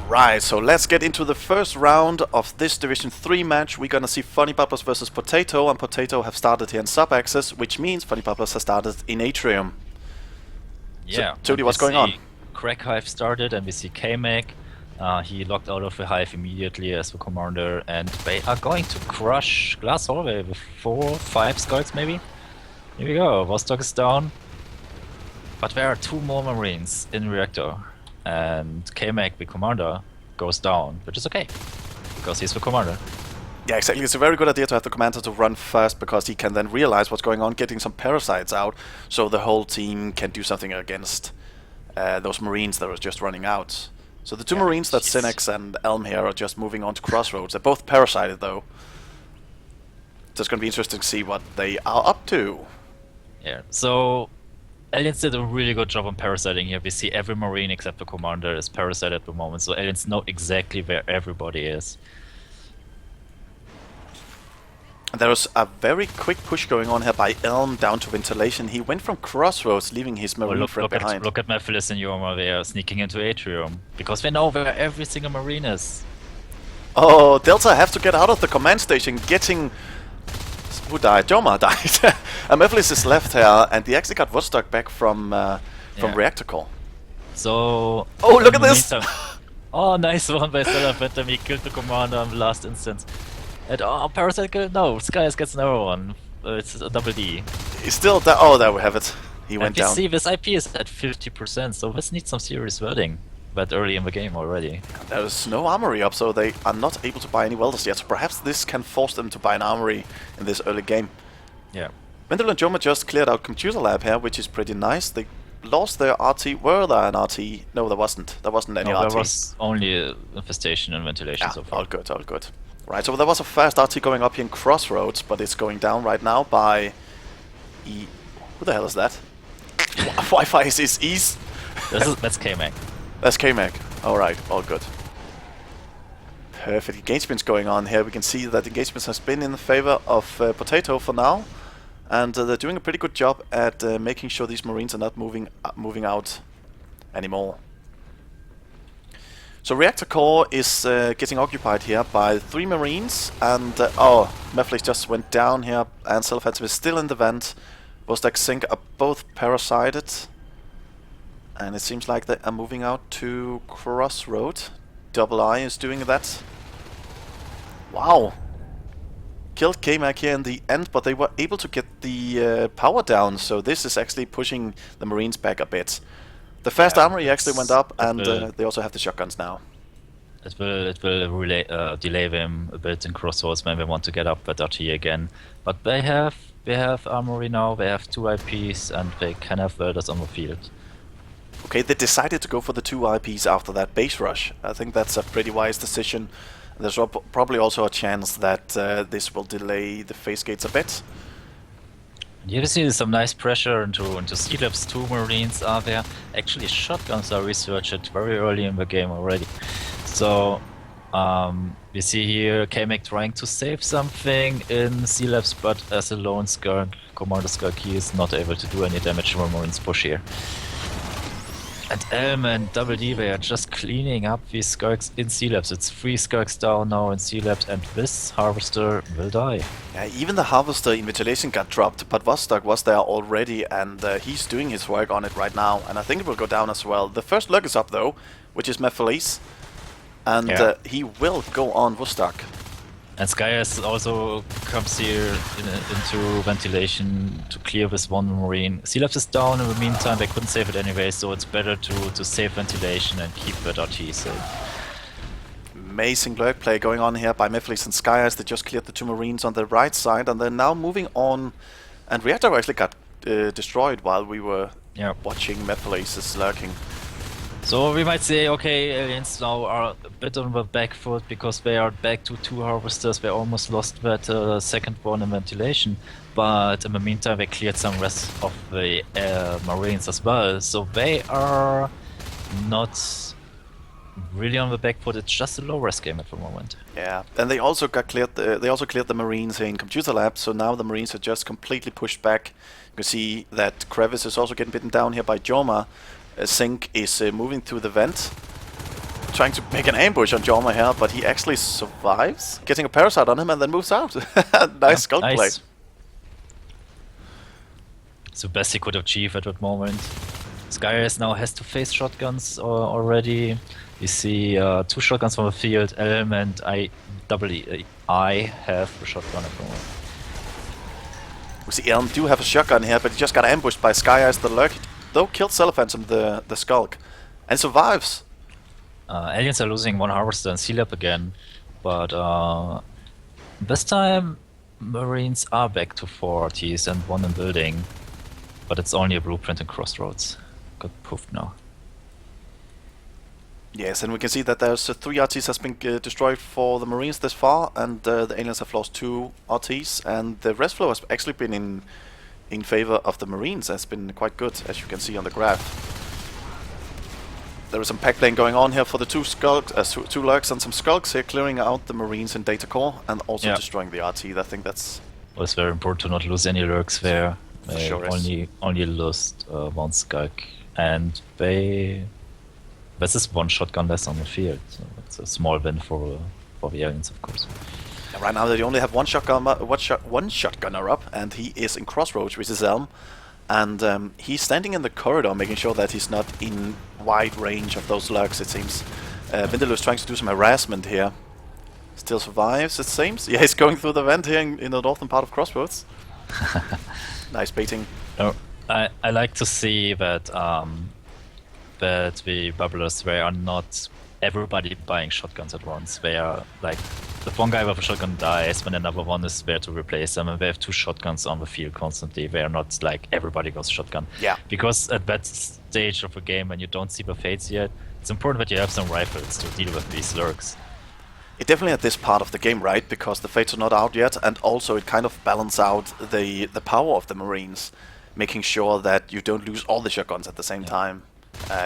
Right, so let's get into the first round of this Division 3 match. We're gonna see FunnyBubblers versus potaTAW, and potaTAW have started here in sub-access, which means FunnyBubblers has started in Atrium. Yeah. So, Jody, what's going on? Crack Hive started, and we see K-Mac. He locked out of the Hive immediately as the commander, and they are going to crush Glass Hallway with 4, 5 skulls maybe. Here we go, Vostok is down. But there are 2 more Marines in Reactor, and K-Mac, the commander, goes down, which is okay, because he's the commander. Yeah, exactly. It's a very good idea to have the commander to run first, because he can then realize what's going on, getting some parasites out, so the whole team can do something against those Marines that are just running out. So the 2 Marines, that's Synex and Elm here, are just moving on to Crossroads. They're both parasited though. So it's going to be interesting to see what they are up to. Yeah, so Aliens did a really good job on parasiting here. We see every Marine except the commander is parasited at the moment, so Aliens know exactly where everybody is. There was a very quick push going on here by Elm down to Ventilation. He went from Crossroads, leaving his Marine friend behind. Look at Mephiles and Yoma, they are sneaking into Atrium, because they know where every single Marine is. Oh, Delta have to get out of the command station, getting... Who died? Joma died. And Mephiles is left here, and he actually got Vostok back from Reactor Core. So... Oh, look at this! Oh, nice one by Stellar. He killed the commander in the last instance. And Parasite kill? No, Skyas gets another one. It's a double D. He's still down. Oh, there we have it. He went down. See, this IP is at 50%, so this needs some serious welding. But early in the game already. There's no armory up, so they are not able to buy any welders yet. So perhaps this can force them to buy an armory in this early game. Yeah. Wendell and Joma just cleared out Computer Lab here, which is pretty nice. They lost their RT. Were there an RT? No, there wasn't. There wasn't any RT. There was only infestation and ventilation so far. All good, all good. Right, so there was a fast RT going up here in Crossroads, but it's going down right now by... Who the hell is that? Wi-Fi is East. That's K-Mac. That's K-Mac. Alright, all good. Perfect engagements going on here. We can see that engagements has been in the favor of potaTAW for now. And they're doing a pretty good job at making sure these Marines are not moving out anymore. So Reactor Core is getting occupied here by 3 Marines, and oh, Mephiles just went down here, and Self-Offensive is still in the vent. Vostok Sync are both parasited, and it seems like they are moving out to Crossroad. Double I is doing that. Wow! Killed K-Mac here in the end, but they were able to get the power down, so this is actually pushing the Marines back a bit. The fast armory actually went up, and they also have the shotguns now. It will delay them a bit in Crossroads when they want to get up that RT again. But they have armory now, they have 2 IPs, and they can have welders on the field. Okay, they decided to go for the 2 IPs after that base rush. I think that's a pretty wise decision. There's probably also a chance that this will delay the phase gates a bit. You see some nice pressure into C-Labs. 2 Marines are there. Actually, shotguns are researched very early in the game already. So we see here K-Mac trying to save something in C-Labs, but as a lone Skirk, Commander Skirk, he is not able to do any damage to Marines push here. And Elm and Double D, they are just cleaning up these Skirks in C-Labs. It's 3 Skirks down now in C-Labs, and this Harvester will die. Yeah, even the Harvester in Ventilation got dropped, but Vostok was there already, and he's doing his work on it right now, and I think it will go down as well. The first lug is up though, which is Mephiles, and he will go on Vostok. And Skyas also comes here into Ventilation to clear this 1 Marine. C-Labs is down in the meantime, they couldn't save it anyway, so it's better to save Ventilation and keep that RT safe. Amazing lurk play going on here by Mephiles and Skyas. They just cleared the 2 Marines on the right side, and they're now moving on. And Reactor actually got destroyed while we were watching Mephiles lurking. So we might say, okay, Aliens now are a bit on the back foot because they are back to 2 Harvesters. They almost lost that second one in Ventilation, but in the meantime they cleared some rest of the Marines as well. So they are not really on the back foot. It's just a low risk game at the moment. Yeah, and they also got cleared. They also cleared the Marines in Computer Lab. So now the Marines are just completely pushed back. You can see that Crevice is also getting bitten down here by Joma. Sync is moving through the vent trying to make an ambush on Jorma here, but he actually survives, getting a parasite on him and then moves out. Nice skull play. It's the best he could achieve at that moment. Skyrise now has to face shotguns already. You see 2 shotguns from the field. Elm and I have a shotgun at the moment. We see Elm do have a shotgun here, but he just got ambushed by Skyrise the Lurk. Though killed Celophantom the Skulk. And survives. Aliens are losing 1 Harvester and Sealab again. But this time Marines are back to 4 RTs and 1 in building. But it's only a blueprint in Crossroads. Got poofed now. Yes, and we can see that there's 3 RTs has been destroyed for the Marines this far, and the aliens have lost 2 RTs, and the rest flow has actually been in favor of the Marines. Has been quite good, as you can see on the graph. There is some pack playing going on here for the 2 skulks, 2 lurks and some skulks here, clearing out the Marines in data core and also destroying the RT. I think that's. Well, it's very important to not lose any lurks there. They Sure only lost 1 skulk, and this is 1 shotgun less on the field. So it's a small win for the aliens, of course. And right now they only have one shotgunner up, and he is in Crossroads, which is Elm, and he's standing in the corridor, making sure that he's not in wide range of those lurks. It seems Vindaloo is trying to do some harassment here. Still survives, it seems. Yeah, he's going through the vent here in the northern part of Crossroads. Nice baiting. Oh, I like to see that that the bubblers, they are not everybody buying shotguns at once. They are like, if one guy with a shotgun dies, when another one is there to replace them, and they have 2 shotguns on the field constantly. They are not like everybody goes shotgun. Yeah. Because at that stage of the game, when you don't see the fates yet, it's important that you have some rifles to deal with these lurks. It definitely at this part of the game, right? Because the fates are not out yet, and also it kind of balances out the power of the Marines, making sure that you don't lose all the shotguns at the same time.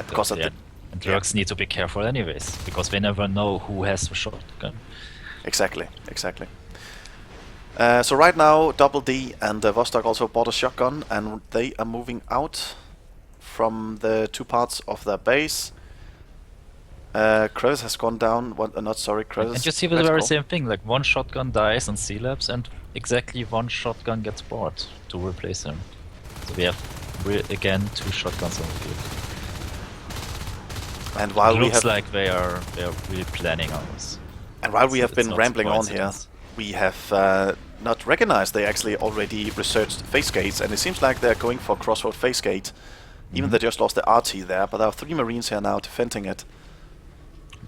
Because of and lurks need to be careful anyways, because they never know who has the shotgun. Exactly. So right now, Double D and Vostok also bought a shotgun, and they are moving out from the 2 parts of their base. Krevis has gone down. Krevis. And you see the very same thing, like 1 shotgun dies on C-Labs and exactly 1 shotgun gets bought to replace him. So we have again 2 shotguns on the field. And while it we looks have like they are really planning on this. And while we have been rambling on here, we have not recognized they actually already researched face gates, and it seems like they're going for Crossroad face gate. Even they just lost the RT there, but there are 3 Marines here now defending it.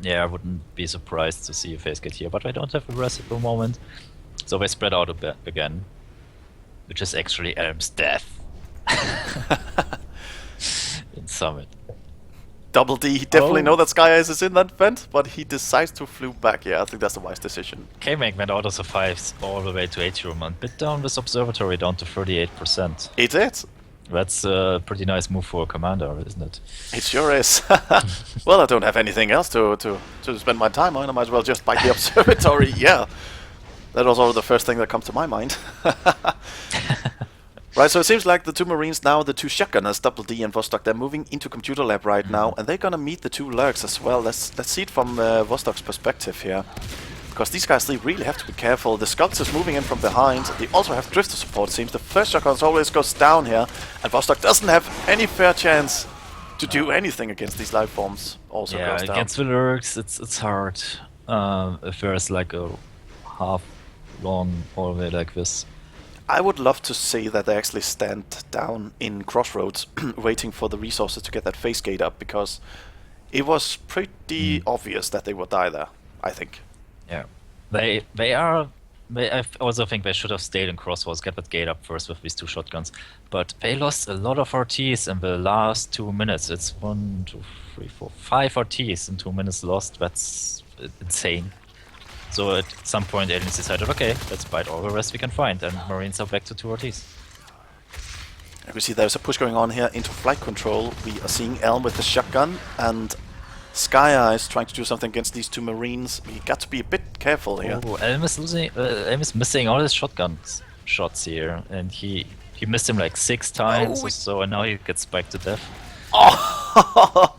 Yeah, I wouldn't be surprised to see a face gate here, but I don't have a rest at the moment. So they spread out a bit again, which is actually Elm's death. In Summit. Double D definitely know that Skyrise is in that vent, but he decides to flew back. Yeah, I think that's a wise decision. K-Make went out of survives all the way to 8 room and bit down this observatory down to 38%. It is. That's a pretty nice move for a commander, isn't it? It sure is. Well, I don't have anything else to spend my time on. I might as well just bite the observatory. Yeah, that was all the first thing that comes to my mind. Right, so it seems like the 2 Marines now, the 2 shotgunners, Double D and Vostok, they're moving into Computer Lab right now, and they're gonna meet the 2 lurks as well. Let's see it from Vostok's perspective here. Because these guys, they really have to be careful. The Skulks is moving in from behind. They also have Drifter support, it seems. The first shotgun always goes down here, and Vostok doesn't have any fair chance to do anything against these life forms. Also goes down. Against the lurks, it's hard. If there's like a half long hallway like this. I would love to see that they actually stand down in Crossroads, waiting for the resources to get that face gate up, because it was pretty obvious that they would die there, I think. Yeah, I also think they should have stayed in Crossroads, get that gate up first with these 2 shotguns. But they lost a lot of RTs in the last 2 minutes. It's 1, 2, 3, 4, 5 RTs in 2 minutes lost. That's insane. So at some point aliens decided, okay, let's bite all the rest we can find, and Marines are back to 2 RTs. We see there's a push going on here into flight control. We are seeing Elm with the shotgun, and Skyrise trying to do something against these 2 Marines. We got to be a bit careful here. Oh, Elm is missing all his shotgun shots here, and he missed him like 6 times or so, and now he gets spiked to death. Oh!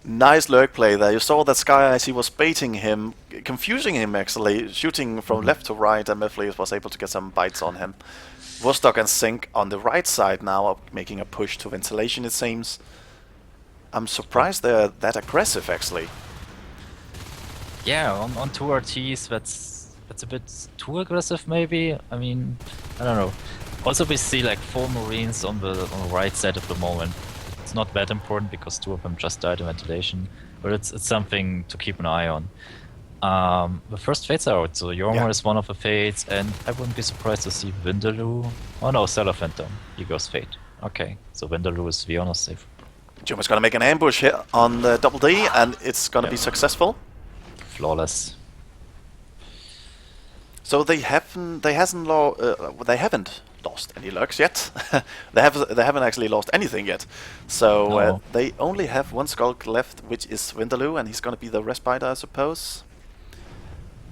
Nice lurk play there. You saw that Sky Eyes, he was baiting him, confusing him actually, shooting from left to right, and Mephiles was able to get some bites on him. Vostok and Sync on the right side now are making a push to ventilation, it seems. I'm surprised they're that aggressive actually. Yeah, on 2 RTs, that's a bit too aggressive maybe. I mean, I don't know. Also we see like 4 Marines on the right side at the moment. It's not that important because 2 of them just died in ventilation, but it's something to keep an eye on. The first fates are out, so Yorma is one of the fates, and I wouldn't be surprised to see Vindaloo. Oh no, Stellar Phantom. He goes fate. Okay, so Vindaloo is the honor safe. Joma's gonna make an ambush here on the Double D, and it's gonna be successful. Flawless. So they haven't lost any lurks yet. they haven't actually lost anything yet. So No. they only have 1 Skulk left, which is Vindaloo, and he's gonna be the Respiter, I suppose.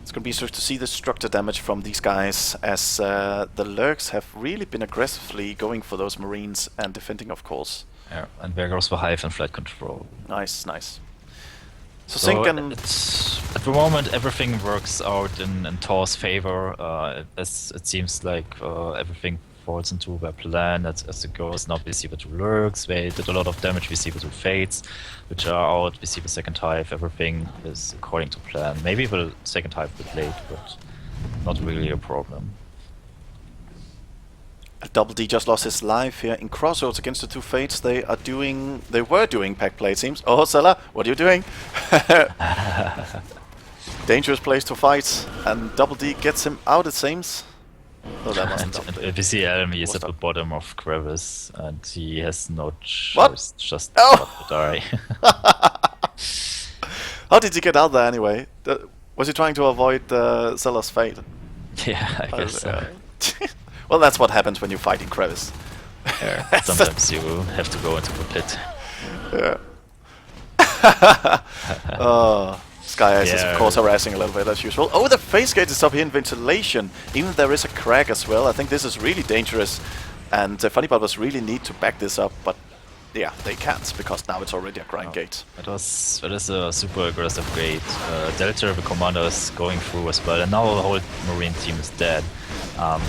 It's going to be interesting to see the structure damage from these guys, as the lurks have really been aggressively going for those Marines and defending, of course. Yeah, and there goes the Hive and flight control. Nice, nice. So So Sync and... at the moment everything works out in TAW's favor. It seems like everything falls into their plan as it goes. Now we see the 2 lurks, they did a lot of damage, we see the 2 fates, which are out, we see the second hive, everything is according to plan. Maybe the second hive a bit late, but not really a problem. Double D just lost his life here in Crossroads against the 2 fates. They were doing pack play, it seems. Oh, Sella, what are you doing? Dangerous place to fight, and Double D gets him out, it seems. Oh, that wasn't Double D. And we see Elmi is What's at the up? bottom of crevice, and he has no What? choice, just Oh! to die. How did he get out there anyway? Was he trying to avoid Zella's fate? Yeah, I guess so. Well, that's what happens when you fight in crevice. Yeah, sometimes you have to go into the pit. Yeah. Oh, Sky Ice is of Yeah. course harassing a little bit as usual. Oh, the face gate is up here in ventilation. Even there is a crack as well. I think this is really dangerous, and FunnyBubblers really need to back this up, but yeah, they can't because now it's already a grind gate. That is a super aggressive gate. Delta, the commander, is going through as well, and now the whole Marine team is dead.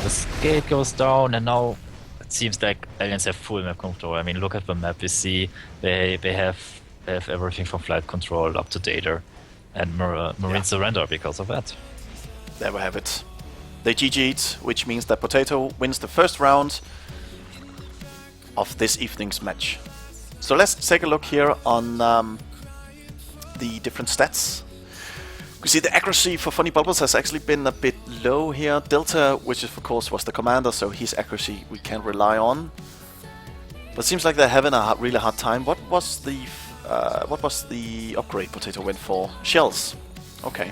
This gate goes down, and now it seems like aliens have full map control. I mean, look at the map. We see they have everything from flight control up to data, and Marines surrender because of that. There we have it. They GG'd, which means that potaTAW wins the first round of this evening's match. So let's take a look here on the different stats. We see the accuracy for FunnyBubblers has actually been a bit low here. Delta, which of course was the commander, so his accuracy we can rely on. But it seems like they're having a really hard time. What was the upgrade potaTAW went for? Shells. Okay.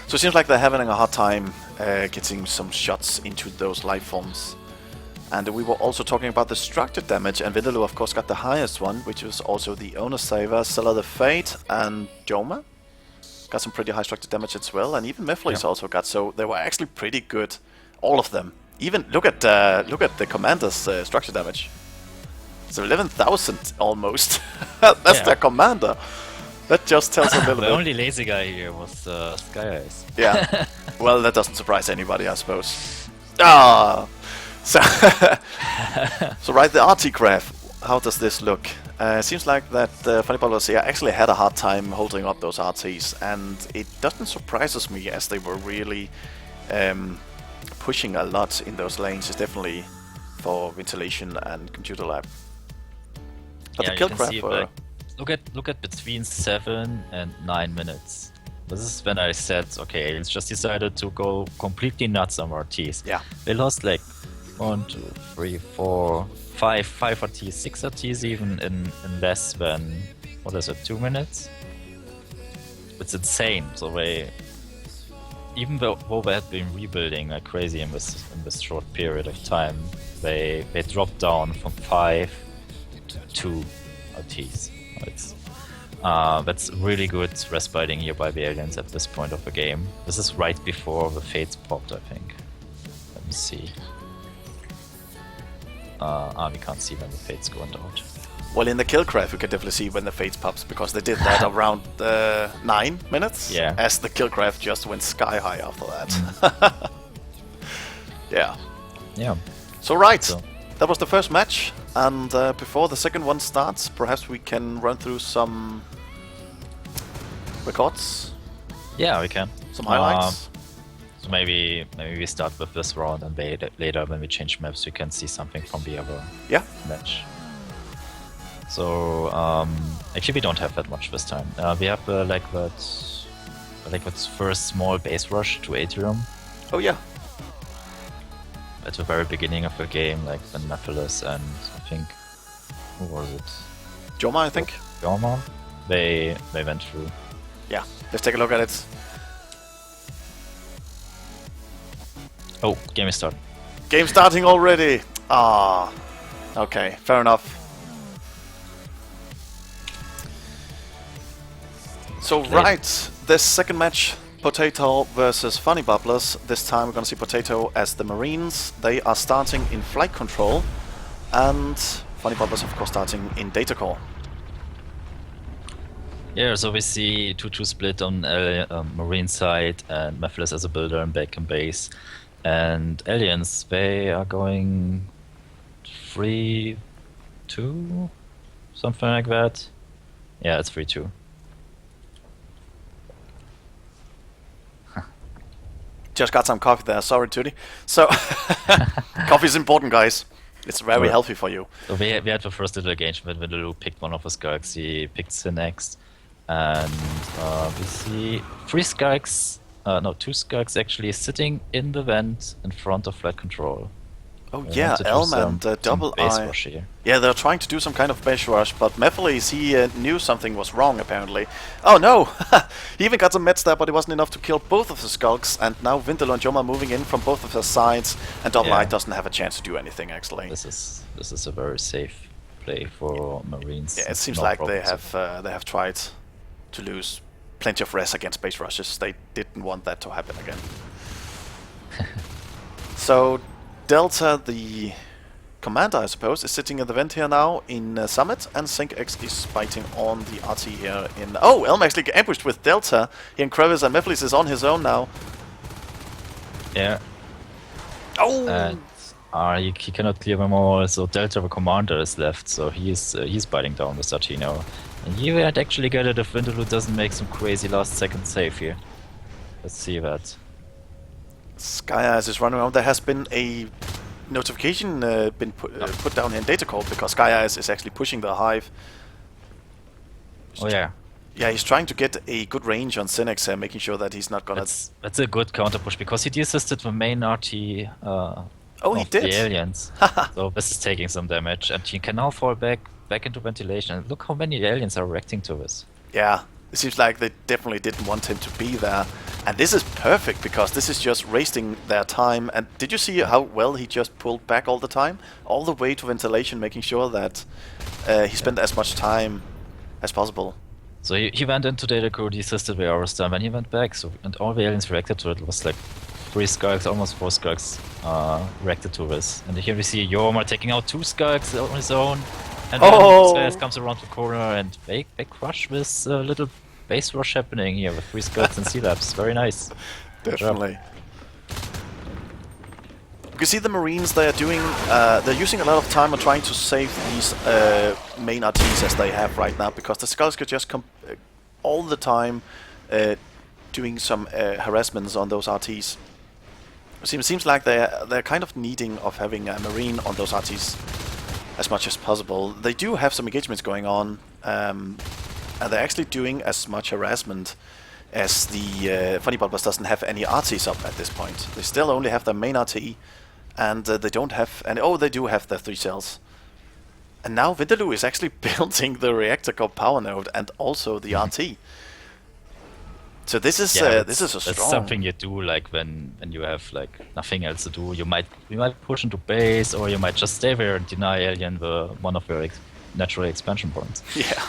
So it seems like they're having a hard time getting some shots into those life forms. And we were also talking about the structured damage, and Vindaloo of course got the highest one, which was also the owner saver. Sella the Fate and Joma got some pretty high structured damage as well, and even Mephiles also got, so they were actually pretty good, all of them. Even look at the commander's structure damage. It's 11,000 almost. That's their commander. That just tells a little The bit. only lazy guy here was Sky Eyes. Yeah. Well, that doesn't surprise anybody, I suppose. Ah. So, so right, the RT graph. How does this look? Seems like that FunnyBubblers here actually had a hard time holding up those RTs, and it doesn't surprise me as they were really pushing a lot in those lanes. It's definitely for ventilation and computer lab. But Yeah, the kill you can graph. see, like, look at between 7 and 9 minutes. This is when I said, okay, aliens just decided to go completely nuts on RTs. Yeah. They lost like 1, 2, 3, 4, 5 RTs, 6 RTs even in less than, what is it, 2 minutes? It's insane. So they, even though they had been rebuilding like crazy in this short period of time, they dropped down from 5 to 2 RTs. That's really good respiting here by the aliens at this point of the game. This is right before the fates popped, I think. Let me see. We can't see when the fates go out. Well, in the kill graph, you can definitely see when the Fates pops, because they did that around 9 minutes. Yeah. As the kill graph just went sky high after that. Yeah. Yeah. So right, So- that was the first match, and before the second one starts, perhaps we can run through some records, Yeah, we can. some highlights. So maybe we start with this round, and later when we change maps, we can see something from the other Yeah. match. So actually, we don't have that much this time. We have like that first small base rush to Atrium Oh yeah. at the very beginning of the game, like when Mephiles and I think who was it? Joma, I think. Yoma? They went through. Yeah. Let's take a look at it. Oh, game is started. Game starting already. Ah. Okay. Fair enough. So right, this second match, potaTAW versus FunnyBubblers. This time we're gonna see potaTAW as the Marines. They are starting in flight control, and FunnyBubblers, of course, starting in data core. Yeah, so we see 2-2 split on Marine side, and Mephiles as a builder and back in base. And Aliens, they are going 3-2, something like that. Yeah, it's 3-2. Just got some coffee there, sorry Tootie. So, coffee is important, guys. It's very Sure. healthy for you. So we had the first little engagement when Lulu picked one of the skulks. He picked Sin next. And we see 3 skulks, no, 2 skulks actually sitting in the vent in front of flight control. Oh They yeah, want to do Elm some- and some Double base Eye. rush here. Yeah, they're trying to do some kind of base rush, but Mephiles, he knew something was wrong, apparently. Oh no! He even got some meds there, but it wasn't enough to kill both of the skulks, and now Vindaloo and Joma moving in from both of their sides, and Double Yeah. Eye doesn't have a chance to do anything, actually. This is a very safe play for Marines. Yeah, it seems No like they problems. have tried to lose plenty of res against base rushes. They didn't want that to happen again. So, Delta, the commander, I suppose, is sitting in the vent here now in Summit, and SyncX is fighting on the RT here in... Oh, Elm actually ambushed with Delta here in Crevice, and Mephiles is on his own now. Yeah, Oh! and he cannot clear them all, so Delta the commander is left, so he's biting down with Satino. And he might actually get it if Vindaloo doesn't make some crazy last second save here. Let's see that. Sky Eyes is running around. There has been a notification been put down here in data call, because Sky Eyes is actually pushing the hive. Oh yeah, Yeah, he's trying to get a good range on Synex here, making sure that he's not gonna... that's a good counter push because he de-assisted the main RT he of did? the aliens. So this is taking some damage, and he can now fall back into ventilation. And look how many aliens are reacting to this. Yeah, it seems like they definitely didn't want him to be there. And this is perfect, because this is just wasting their time. And did you see how well he just pulled back all the time? All the way to ventilation, making sure that he spent as much time as possible. So he went into data core, de-assisted the Aerostar, when he went back, so and all the aliens reacted to it. It was like 3 skulks, almost 4 skulks reacted to this. And here we see Yoma taking out 2 skulks on his own. And Oh! then Space comes around the corner and they crush this little base rush happening here with 3 skulks and C-Labs. Very nice. Good job. Definitely. You can see the Marines, they are doing, they're using a lot of time on trying to save these main RTs as they have right now, because the skulls could just come all the time doing some harassments on those RTs. Seems like they're kind of needing of having a Marine on those RTs as much as possible. They do have some engagements going on, and they're actually doing as much harassment as the FunnyBubblers doesn't have any RTs up at this point. They still only have their main RT, and they don't have any... Oh, they do have their 3 cells. And now Vindaloo is actually building the reactor core power node and also the RT. So this is Yeah, this is a strong... That's something you do like when you have like nothing else to do. You might push into base, or you might just stay there and deny Alien one of your natural expansion points. Yeah.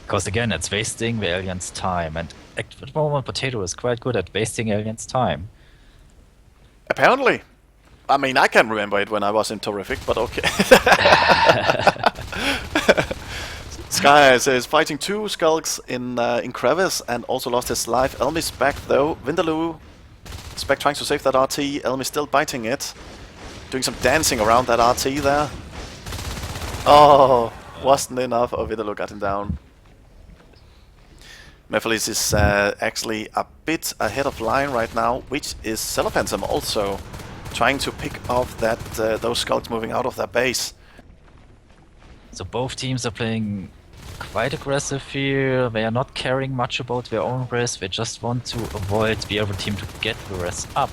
Because again, it's wasting the alien's time, and at the moment potaTAW is quite good at wasting alien's time. Apparently. I mean, I can remember it when I was in Terrific, but okay. Sky is fighting 2 skulks in Crevice and also lost his life. Elmi's back though. Vindaloo is back trying to save that RT. Elmi's still biting it. Doing some dancing around that RT there. Oh, wasn't enough. Oh, Vindaloo got him down. Mephiles is actually a bit ahead of line right now, which is Celophantom also trying to pick off that those skulks moving out of their base. So both teams are playing quite aggressive here. They are not caring much about their own res. They just want to avoid the other team to get the res up,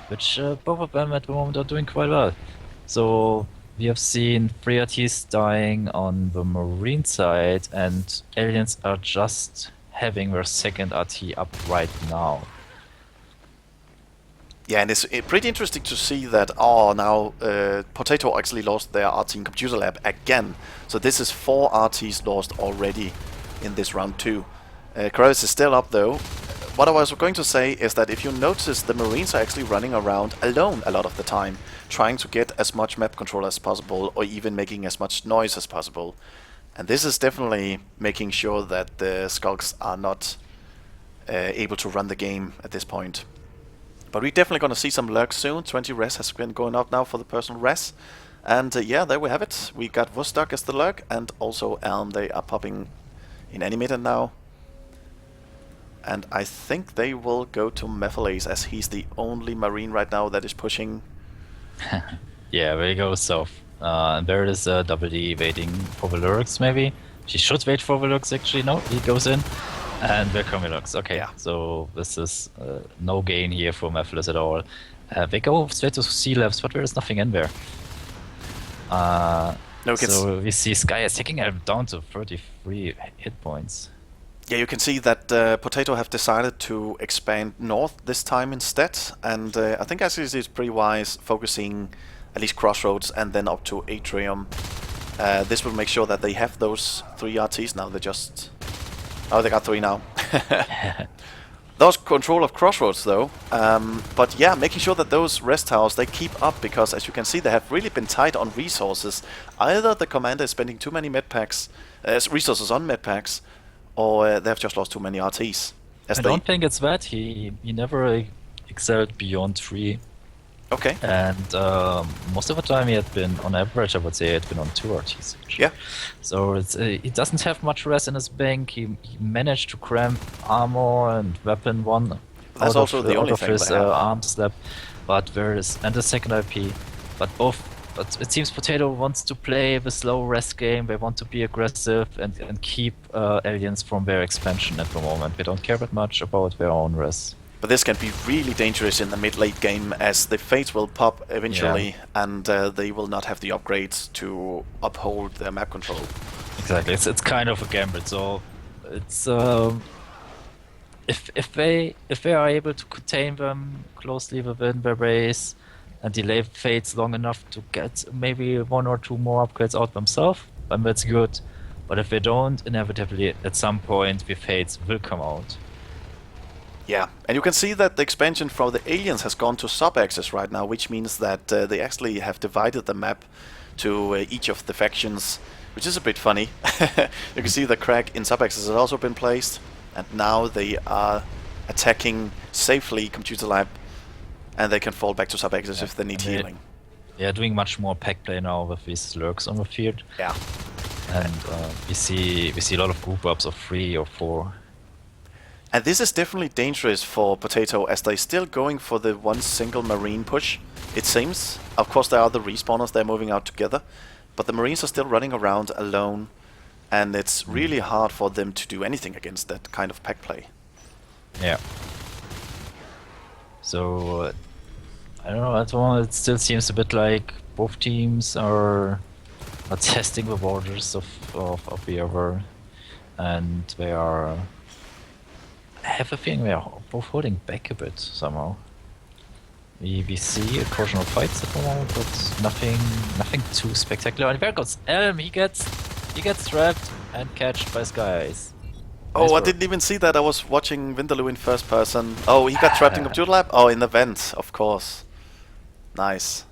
which both of them at the moment are doing quite well. So we have seen 3 RTs dying on the Marine side, and Aliens are just having their second RT up right now. Yeah, and it's pretty interesting to see that, now potaTAW actually lost their RT in Computer Lab again. So this is 4 RTs lost already in this round 2. Kravis is still up though. What I was going to say is that if you notice, the Marines are actually running around alone a lot of the time, trying to get as much map control as possible, or even making as much noise as possible. And this is definitely making sure that the skulks are not able to run the game at this point. But we're definitely going to see some lurks soon. 20 res has been going up now for the personal res. And yeah, there we have it. We got Vostok as the lurk, and also Elm. They are popping in animated now. And I think they will go to Mephiles, as he's the only Marine right now that is pushing. Yeah, there you go, south. And there is Double D waiting for the lurks, maybe. She should wait for the lurks, actually. No, he goes in. And there come the lurks. Okay, yeah. So this is no gain here for Mephiles at all. They go straight to C-levels, but there is nothing in there. So we see Sky is taking him down to 33 hit points. Yeah, you can see that potaTAW have decided to expand north this time instead. And I think actually it's pretty wise, focusing at least Crossroads and then up to Atrium. This will make sure that they have those 3 RTs now. They just... Oh, they got 3 now. Lost control of Crossroads though. But yeah, making sure that those rest towers, they keep up, because as you can see, they have really been tight on resources. Either the commander is spending too many medpacks, resources on medpacks, or they have just lost too many RTs. I don't think it's that. He never excelled beyond 3. Okay. And most of the time he had been, on average, I would say, he had been on 2 RTs. Actually. Yeah. So it's, he doesn't have much rest in his bank. He managed to cram armor and weapon 1 That's also the only out of his arm slab. But there is, and the second IP. But it seems potaTAW wants to play the slow rest game. They want to be aggressive and keep Aliens from their expansion at the moment. They don't care that much about their own rest. But this can be really dangerous in the mid-late game, as the Fates will pop eventually, and they will not have the upgrades to uphold their map control. Exactly, it's kind of a gamble. So it's if they are able to contain them closely within their base and delay Fates long enough to get maybe 1 or 2 more upgrades out themselves, then that's good. But if they don't, inevitably at some point the Fates will come out. Yeah, and you can see that the expansion for the Aliens has gone to sub-axis right now, which means that they actually have divided the map to each of the factions, which is a bit funny. You can see the crack in sub-axis has also been placed, and now they are attacking safely Computer Lab, and they can fall back to sub-axis if they need healing. They are doing much more pack play now with these lurks on the field. Yeah. And we see a lot of group ups of 3 or 4. And this is definitely dangerous for potaTAW, as they're still going for the one single Marine push, it seems. Of course there are the respawners, they're moving out together, but the Marines are still running around alone, and it's really hard for them to do anything against that kind of pack play. Yeah. So, I don't know, at the moment it still seems a bit like both teams are testing the borders of the other, and they are... I have a feeling we are both holding back a bit somehow. We see occasional fights at the moment, but nothing too spectacular. And there goes Elm. He gets trapped and catched by Skies. Oh, I didn't even see that. I was watching Vindaloo in first person. Oh, he got trapped in Computer Lab. Oh, in the vent, of course. Nice.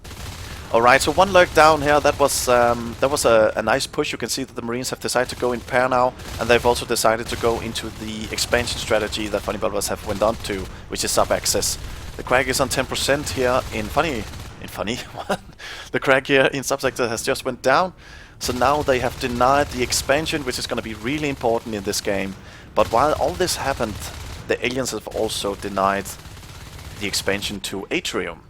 Alright, so one lurk down here. That was a nice push. You can see that the Marines have decided to go in pair now, and they've also decided to go into the expansion strategy that FunnyBubblers have went on to, which is sub-access. The Crag is on 10% here in Funny. The Crag here in subsector has just went down. So now they have denied the expansion, which is going to be really important in this game. But while all this happened, the aliens have also denied the expansion to Atrium.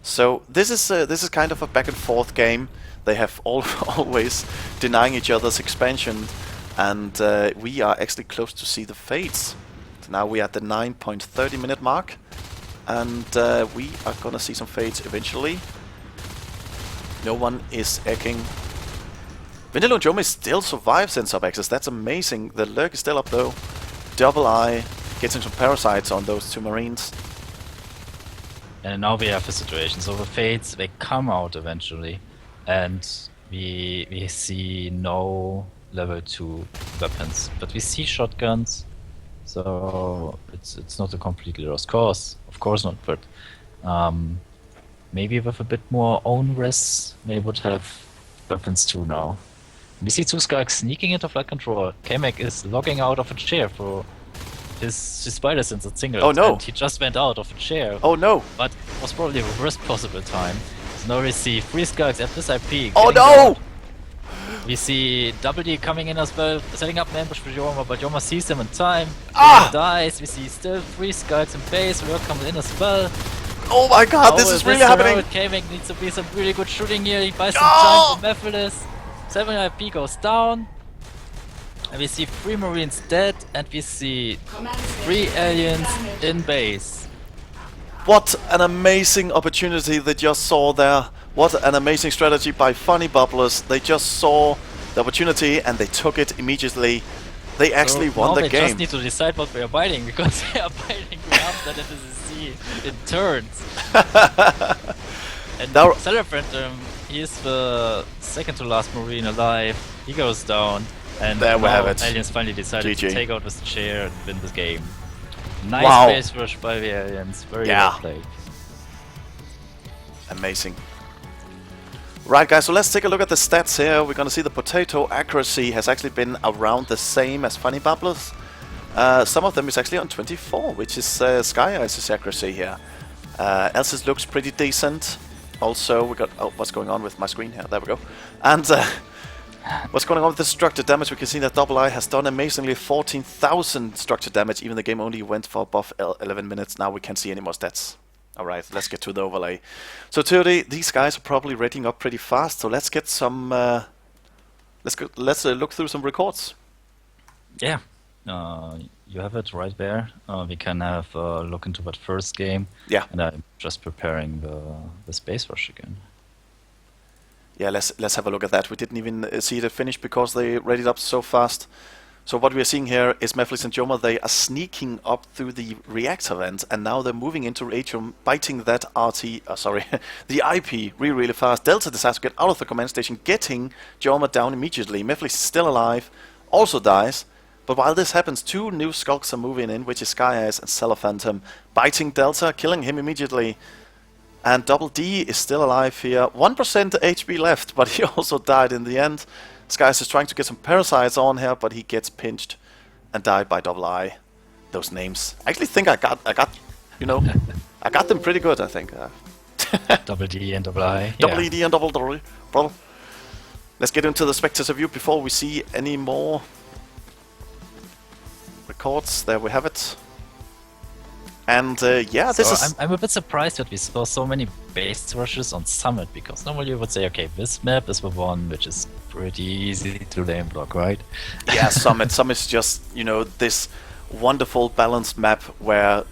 So this is kind of a back and forth game. They have always denying each other's expansion, and we are actually close to see the fates. So now we are at the 9.30 minute mark, and we are gonna see some fates eventually. No one is egging. Vanilla and Joma still survives in sub-access. That's amazing. The lurk is still up though. Double I getting some parasites on those two Marines. And now we have a situation. So the Fates, they come out eventually, and we see no level 2 weapons, but we see shotguns. So it's not a completely lost cause, of course not. But maybe with a bit more own res, they would have weapons too now. We see two Skulks sneaking into flight control. Kamek is logging out of a chair for his spider sense at single. Oh no! And he just went out of a chair. Oh no! But it was probably the worst possible time. So now we see 3 Skulks at this IP. Oh no! Down. We see Double D coming in as well, setting up an ambush for Yoma, but Yoma sees them in time. Ah! Yoma dies. We see still 3 Skulks in base. Lurk comes in as well. Oh my god, this is really happening! Kamek needs to be some really good shooting here. He buys some time for Mephiles. 7 IP goes down. And we see 3 Marines dead, and we see 3 aliens in base. What an amazing opportunity they just saw there. What an amazing strategy by FunnyBubblers. They just saw the opportunity and they took it immediately. They actually won the game. They just need to decide what they are biting, because they are biting rounds that it is a C in turns. And now Celebrant, he is the second to last Marine alive. He goes down. And there we have it. Aliens finally decided to take out this chair and win this game. Nice base rush by the aliens. Very well played. Amazing. Right guys, so let's take a look at the stats here. We're gonna see the potaTAW accuracy has actually been around the same as FunnyBubblers. Some of them is actually on 24, which is Sky Ice's accuracy here. Else's looks pretty decent. Also, we got what's going on with my screen here? There we go. And what's going on with the structure damage? We can see that Double I has done amazingly 14,000 structure damage. Even the game only went for above 11 minutes. Now we can't see any more stats. Alright, let's get to the overlay. So today, these guys are probably rating up pretty fast. So let's get some. Let's look through some records. Yeah, you have it right there. We can have a look into that first game. Yeah. And I'm just preparing the space rush again. Yeah, let's have a look at that. We didn't even see it finished because they rated up so fast. So what we are seeing here is Mephiles and Joma. They are sneaking up through the reactor vent, and now they're moving into Atrium, biting that RT. The IP really fast. Delta decides to get out of the command station, getting Joma down immediately. Mephiles is still alive, also dies. But while this happens, 2 new Skulks are moving in, which is Sky Ice and Cellar Phantom, biting Delta, killing him immediately. And Double D is still alive here. 1% HP left, but he also died in the end. Skies is trying to get some parasites on here, but he gets pinched and died by Double I. Those names. I actually think I got, you know, I got them pretty good, I think. Double D and Double I. Double ED and Double D. Let's get into the spectator view before we see any more records. There we have it. And yeah, this is... I'm a bit surprised that we saw so many base rushes on Summit, because normally you would say, okay, this map is the one which is pretty easy to lane block, right? Yeah, Summit's just, you know, this wonderful balanced map where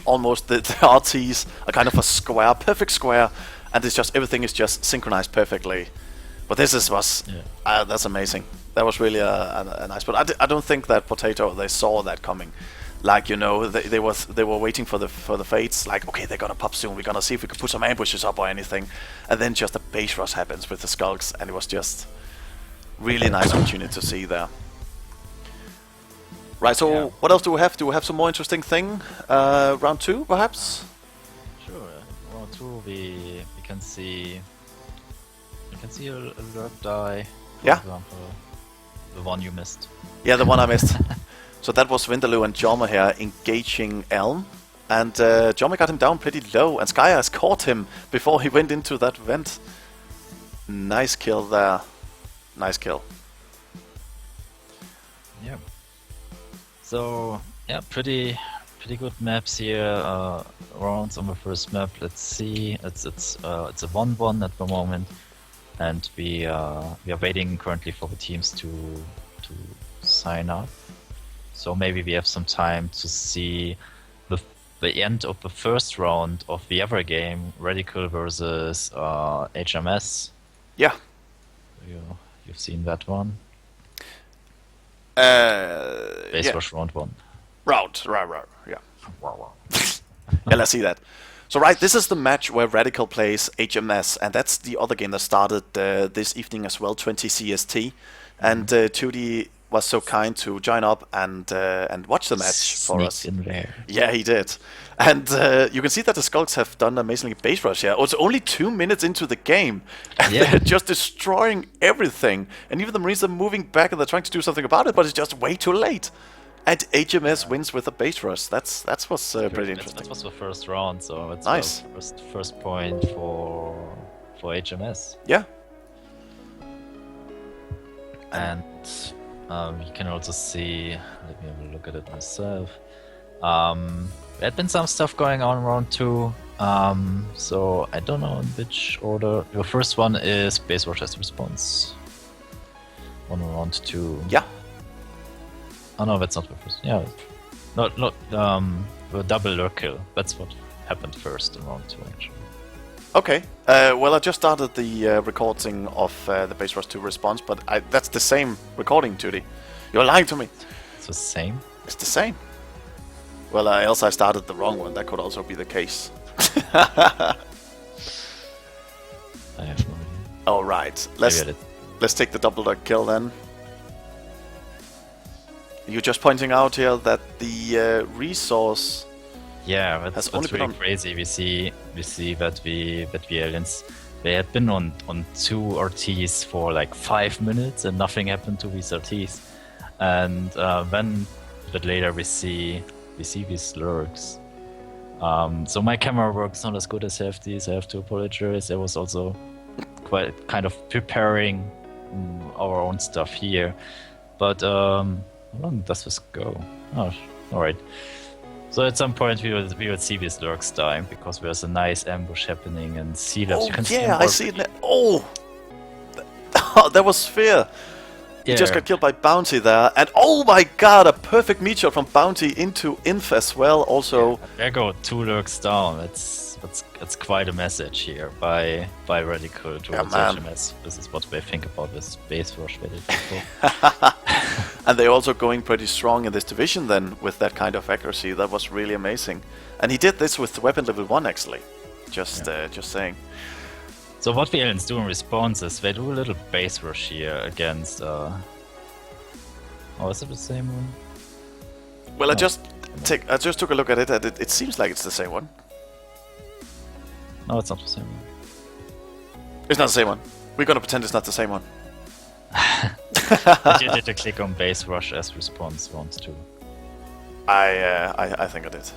almost the RTs are kind of a square, perfect square, and it's just, everything is just synchronized perfectly. But this was that's amazing. That was really a nice, but I don't think that potaTAW, they saw that coming. Like, you know, they were waiting for the fates. Like, okay, they're gonna pop soon. We're gonna see if we can put some ambushes up or anything. And then just a base rush happens with the Skulks, and it was just really nice opportunity to see there. Right. So what else do we have? Do we have some more interesting thing? Round 2, perhaps. Sure. Round 2, we can see a lurk die. For Yeah. example, the one you missed. Yeah, the one I missed. So that was Vindaloo and Jommer here engaging Elm. And Jommer got him down pretty low, and Skya has caught him before he went into that vent. Nice kill there. Nice kill. Yeah. So yeah, pretty good maps here. Rounds on the first map. Let's see. It's a 1-1 at the moment, and we are waiting currently for the teams to sign up. So maybe we have some time to see the end of the first round of the other game, Radical versus HMS. Yeah. You've seen that one? Base Yeah. Rush round 1. Right, yeah. Yeah, let's see that. So right, this is the match where Radical plays HMS, and that's the other game that started this evening as well, 20 CST. And 2D was so kind to join up and watch the match for us. Sneaked in there. Yeah, he did. And you can see that the Skulks have done amazingly base rush here. It's only 2 minutes into the game, and Yeah. they're just destroying everything. And even the Marines are moving back and they're trying to do something about it, but it's just way too late. And HMS wins with a base rush. That's what's pretty interesting. That was the first round, so it's Nice. the first point for HMS. Yeah. And you can also see, let me have a look at it myself. There had been some stuff going on round 2, so I don't know in which order. The first one is base rush as response. On round 2. Yeah. Oh no, that's not the first. Yeah, not the double lurk kill. That's what happened first in round 2 actually. Okay. Well, I just started the recording of the base rush 2 response, but that's the same recording, 2D. You're lying to me. It's the same. It's the same. Well, else I started the wrong one. That could also be the case. I have no idea. All right. Let's take the double lurk kill then. You're just pointing out here that the resource. Yeah, Has that's only been really on- crazy. We see that the aliens, they had been on 2 RTs for like 5 minutes and nothing happened to these RTs. And then a bit later we see these lurks. So my camera works not as good as these. I have to apologize. I was also quite kind of preparing our own stuff here. But how long does this go? Oh, all right. So at some point we will see these lurks dying because there's a nice ambush happening and sea levels. Oh You can yeah, see I see it now. Oh, that was Sphere. He just got killed by Bounty there, and oh my god, a perfect meat shot from Bounty into Inf as well. Also, There go 2 lurks down. That's quite a message here by Radical towards man. HMS. This is what they think about this base rush they did before. and they're also going pretty strong in this division then with that kind of accuracy. That was really amazing, and he did this with weapon level 1 actually. Just saying. So what the aliens do in response is they do a little base rush here against. Oh, is it the same one? Well, Oh. I just took a look at it, and it seems like it's the same one. No, it's not the same one. It's not the same one. We're gonna pretend it's not the same one. But you did a click on base rush as response round 2. I think I did.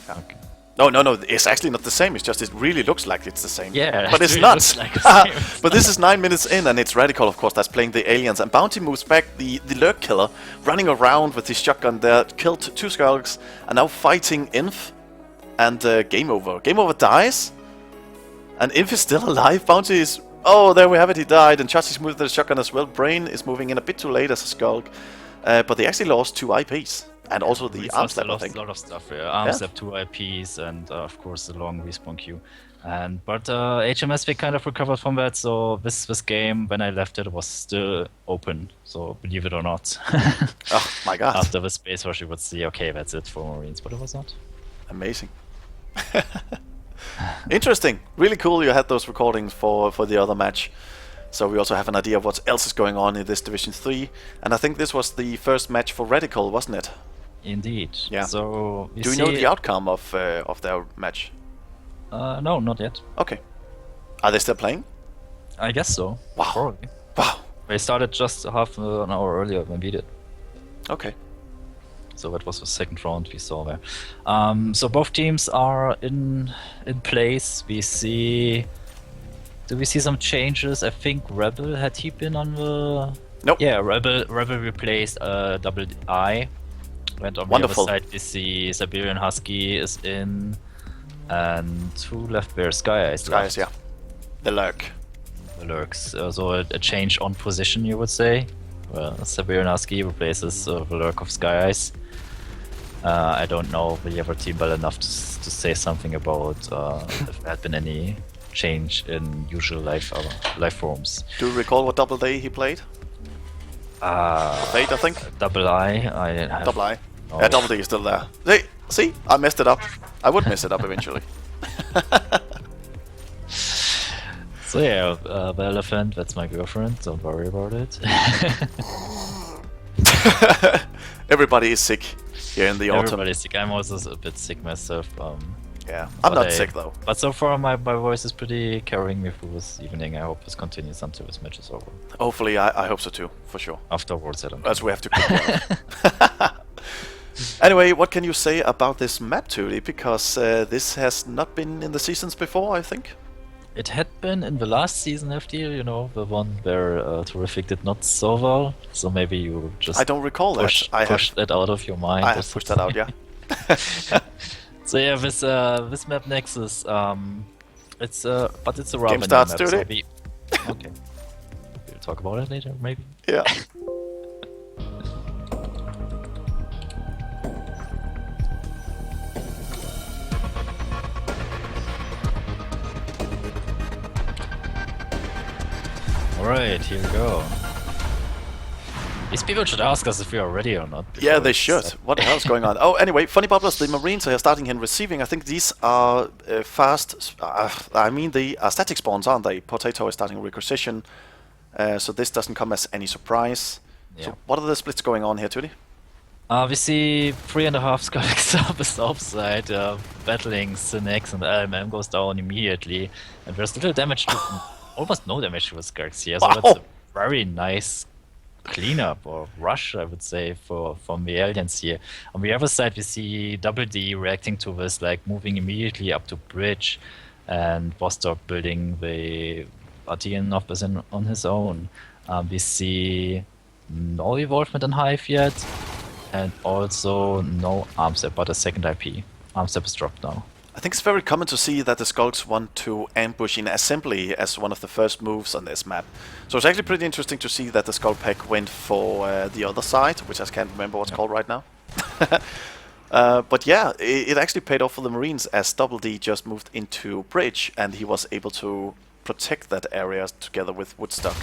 Yeah. Okay. No, it's actually not the same. It's just it really looks like it's the same. Yeah, but it it's really not. looks like the same. But this is 9 minutes in, and it's Radical, of course, that's playing the aliens. And Bounty moves back, the lurk killer, running around with his shotgun there, killed 2 skulks, and now fighting Inf. And game over. Game over dies, and Inf is still alive. Bounty is. Oh, there we have it. He died, and Chachi's moved the shotgun as well. Brain is moving in a bit too late as a skulk, but they actually lost 2 IPs. And also the arm slap, I lost think. a lot of stuff here. Arm slap, 2 IPs, and of course the long respawn queue. But HMS they kind of recovered from that. So this game, when I left it, was still open. So believe it or not. Oh my god! After the space rush, you would see, okay, that's it for Marines, but it was not. Amazing. Interesting. Really cool. You had those recordings for the other match. So we also have an idea of what else is going on in this Division 3. And I think this was the first match for Radical, wasn't it? Indeed. Yeah. So Do you know the outcome of their match? No, not yet. Okay. Are they still playing? I guess so. Wow. Probably. Wow. They started just half an hour earlier than we did. Okay. So that was the second round we saw there. So both teams are in place. We see. Do we see some changes? I think Rebel, had he been on the? Nope. Yeah, Rebel replaced Double I. Went on Wonderful. the other side. We see Siberian Husky is in, and who left there? Sky Eyes. Guys, yeah. The lurk. The lurks. So a change on position, you would say. Well, Siberian Husky replaces the lurk of Sky Eyes. I don't know the other team well enough to say something about if there had been any change in usual life forms. Do you recall what double day he played? Eight, I think. Double I. Double I. no. Yeah, double D is still there. See, I messed it up. I would mess it up eventually. So yeah, the elephant, that's my girlfriend, don't worry about it. Everybody is sick here in the autumn. Everybody's sick, I'm also a bit sick myself. Yeah, I'm not sick though. But so far my voice is pretty carrying me through this evening. I hope this continues until this match is over. Hopefully, I hope so too, for sure. Afterwards, I don't As we have to cook. Anyway, what can you say about this map, Tuli? Because this has not been in the seasons before, I think. It had been in the last season, FD, you know, the one where Terrific did not so well. So maybe you just I don't recall that. I pushed that out of your mind. I have pushed that out, yeah. So yeah, this map Nexus, it's but it's a Game Raven starts, map. Tuli. Okay, we'll talk about it later, maybe. Yeah. Alright, here we go. These people should ask us if we are ready or not. Yeah, they before should. it's- What the hell is going on? Oh, anyway, FunnyBubblers, the Marines are here starting and receiving. I think these are fast. I mean, they are static spawns, aren't they? potaTAW is starting requisition, so this doesn't come as any surprise. Yeah. So, what are the splits going on here, Tuli? We see 3.5 Skulks up the south side, battling Synex, and LMM goes down immediately. And there's little damage to, almost no damage to the Skulks here, so Wow. that's a very nice cleanup or rush, I would say, from the aliens here. On the other side, we see Double D reacting to this, like moving immediately up to bridge, and Vostok building the Artian office on his own. We see no evolvement in Hive yet. And also no Armstep, but a second IP. Armstep is dropped now. I think it's very common to see that the Skulks want to ambush in assembly as one of the first moves on this map. So it's actually pretty interesting to see that the Skull Pack went for the other side, which I can't remember what's called right now. But yeah, it actually paid off for the Marines as Double D just moved into Bridge and he was able to protect that area together with Woodstock.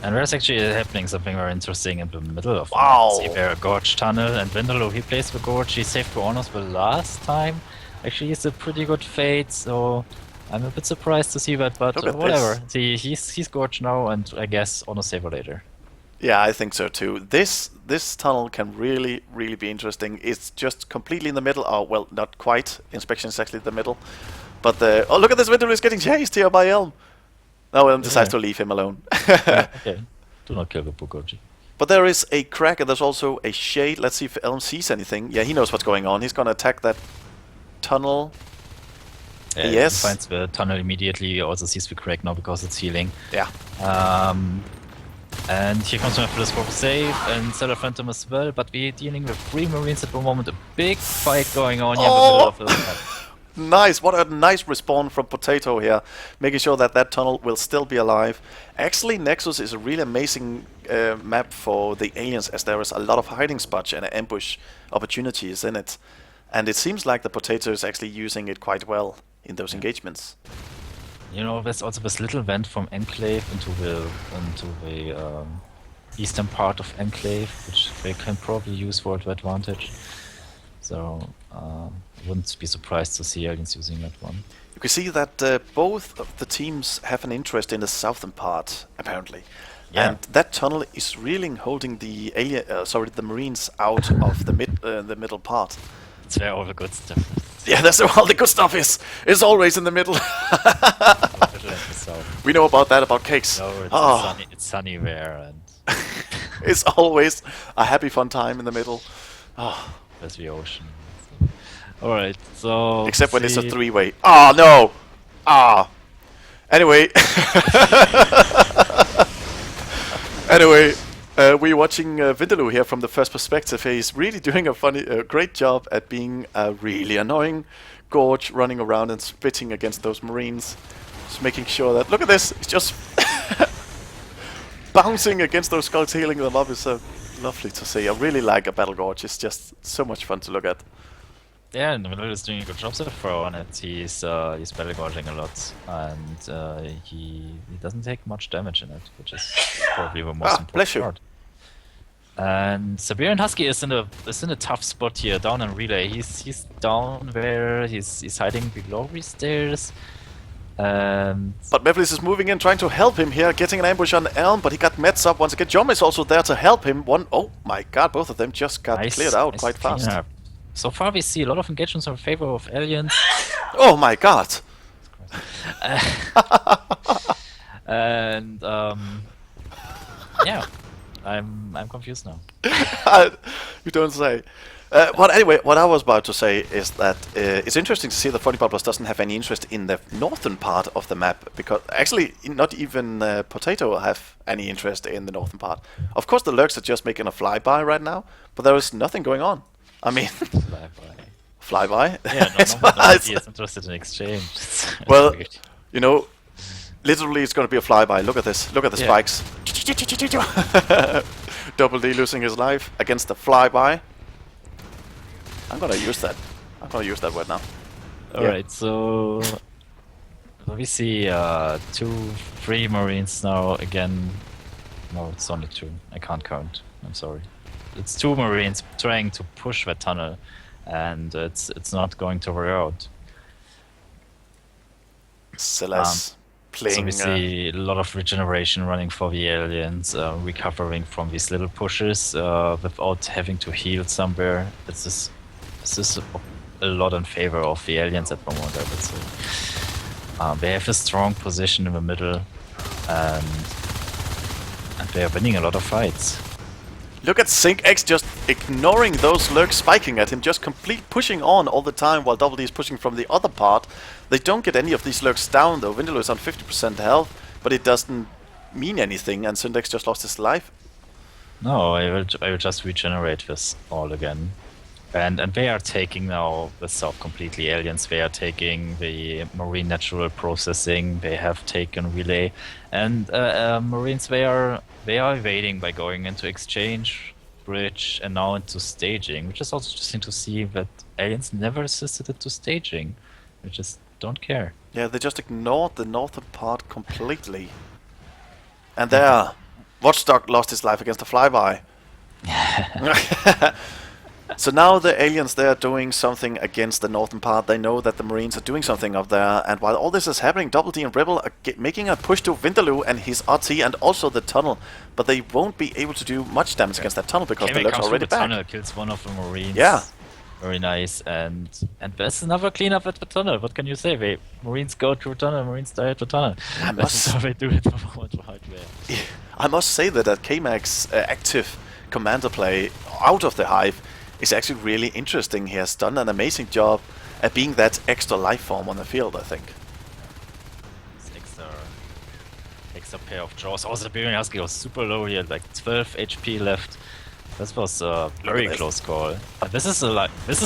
And there's actually happening something very interesting in the middle of Wow. the map. Gorge Tunnel, and Vindaloo, he plays the Gorge, he saved the honors the last time. Actually, it's a pretty good fate, so I'm a bit surprised to see that, but Look at whatever. He's Gorge now, and I guess honor saver later. Yeah, I think so too. This tunnel can really be interesting. It's just completely in the middle. Oh, well, not quite. Inspection is actually the middle. But oh, look at this Vindaloo is getting chased here by Elm. No, Elm decides to leave him alone. Yeah, okay. Do not kill the Pugoji. But there is a crack and there's also a shade. Let's see if Elm sees anything. Yeah, he knows what's going on. He's gonna attack that tunnel. Yes. He finds the tunnel immediately. He also sees the crack now because it's healing. Yeah. And here comes my first for save and Stellar Phantom as well, but we're dealing with 3 Marines at the moment. A big fight going on here in the middle of the map. Nice, what a nice respawn from potaTAW here, making sure that that tunnel will still be alive. Actually, Nexus is a really amazing map for the aliens, as there is a lot of hiding spots and ambush opportunities in it. And it seems like the potaTAW is actually using it quite well in those engagements. You know, there's also this little vent from Enclave into the eastern part of Enclave, which they can probably use for the advantage. So, wouldn't be surprised to see aliens using that one. You can see that both of the teams have an interest in the southern part, apparently. Yeah. And that tunnel is really holding the the Marines out of the middle part. It's where all the good stuff is. Yeah, that's where all the good stuff is. It's always in the middle. We know about that, about cakes. No, it's, Oh. it's sunny there, and It's always a happy, fun time in the middle. Oh. there's the ocean. Alright, so... Except when it's a three-way. Oh, no! Ah. Anyway. Anyway, we're watching Vindaloo here from the first perspective. He's really doing a great job at being a really annoying Gorge, running around and spitting against those Marines. Just making sure that... Look at this! It's just... bouncing against those skulls, healing them up is so lovely to see. I really like a Battle Gorge. It's just so much fun to look at. Yeah, and Vanilla is doing a good job so far on it. He's battle gorging a lot, and he doesn't take much damage in it, which is probably the most important part. And Siberian Husky is in a tough spot here, down in relay. He's down there. He's hiding below these stairs. But Mevlis is moving in, trying to help him here, getting an ambush on Elm, but he got Mets up once again. Jom is also there to help him. Oh my god, both of them just got cleared out quite fast. So far we see a lot of engagements in favor of aliens. Oh my god! And yeah, I'm confused now. You don't say. But anyway, what I was about to say is that it's interesting to see that FunnyBubblers doesn't have any interest in the northern part of the map, because actually not even potaTAW have any interest in the northern part. Of course the Lurks are just making a flyby right now, but there is nothing going on. I mean... Flyby? Yeah, nobody is interested in exchange. Well, you know, literally it's going to be a flyby. Look at this. Look at the spikes. Double D losing his life against the flyby. I'm gonna use that. I'm gonna use that word now. Alright, so we see 3 Marines now again. No, it's only 2. I can't count. I'm sorry. It's 2 Marines trying to push that tunnel, and it's not going to work out. Celeste playing. So we see a lot of regeneration running for the aliens, recovering from these little pushes without having to heal somewhere. This is a lot in favor of the aliens at the moment, I would say. They have a strong position in the middle, and they are winning a lot of fights. Look at SyncX just ignoring those Lurks spiking at him, just complete pushing on all the time while Double D is pushing from the other part. They don't get any of these Lurks down though. Vindaloo is on 50% health, but it doesn't mean anything, and SyncX just lost his life. No, I will just regenerate this all again. And they are taking now the south completely. Aliens, they are taking the Marine natural processing, they have taken relay, and Marines, they are evading by going into exchange, bridge, and now into staging, which is also interesting to see that aliens never assisted it to staging. They just don't care. Yeah, they just ignored the northern part completely. And there, Watchdog lost his life against a flyby. So now the aliens, they are doing something against the northern part. They know that the Marines are doing something up there, and while all this is happening, Double D and Rebel are making a push to Vindaloo and his RT and also the tunnel, but they won't be able to do much damage against that tunnel because the Lurks are already back. Tunnel kills one of the Marines. Yeah. Very nice, and there's another cleanup at the tunnel. What can you say? Marines go through tunnel, Marines die at the tunnel. That's how they do it right there. I must say that K-Mac's active commander play out of the hive is actually really interesting. He has done an amazing job at being that extra life form on the field, I think. Extra pair of jaws. Also, Siberian Husky was super low. He had like 12 HP left. This was a very close call. But this is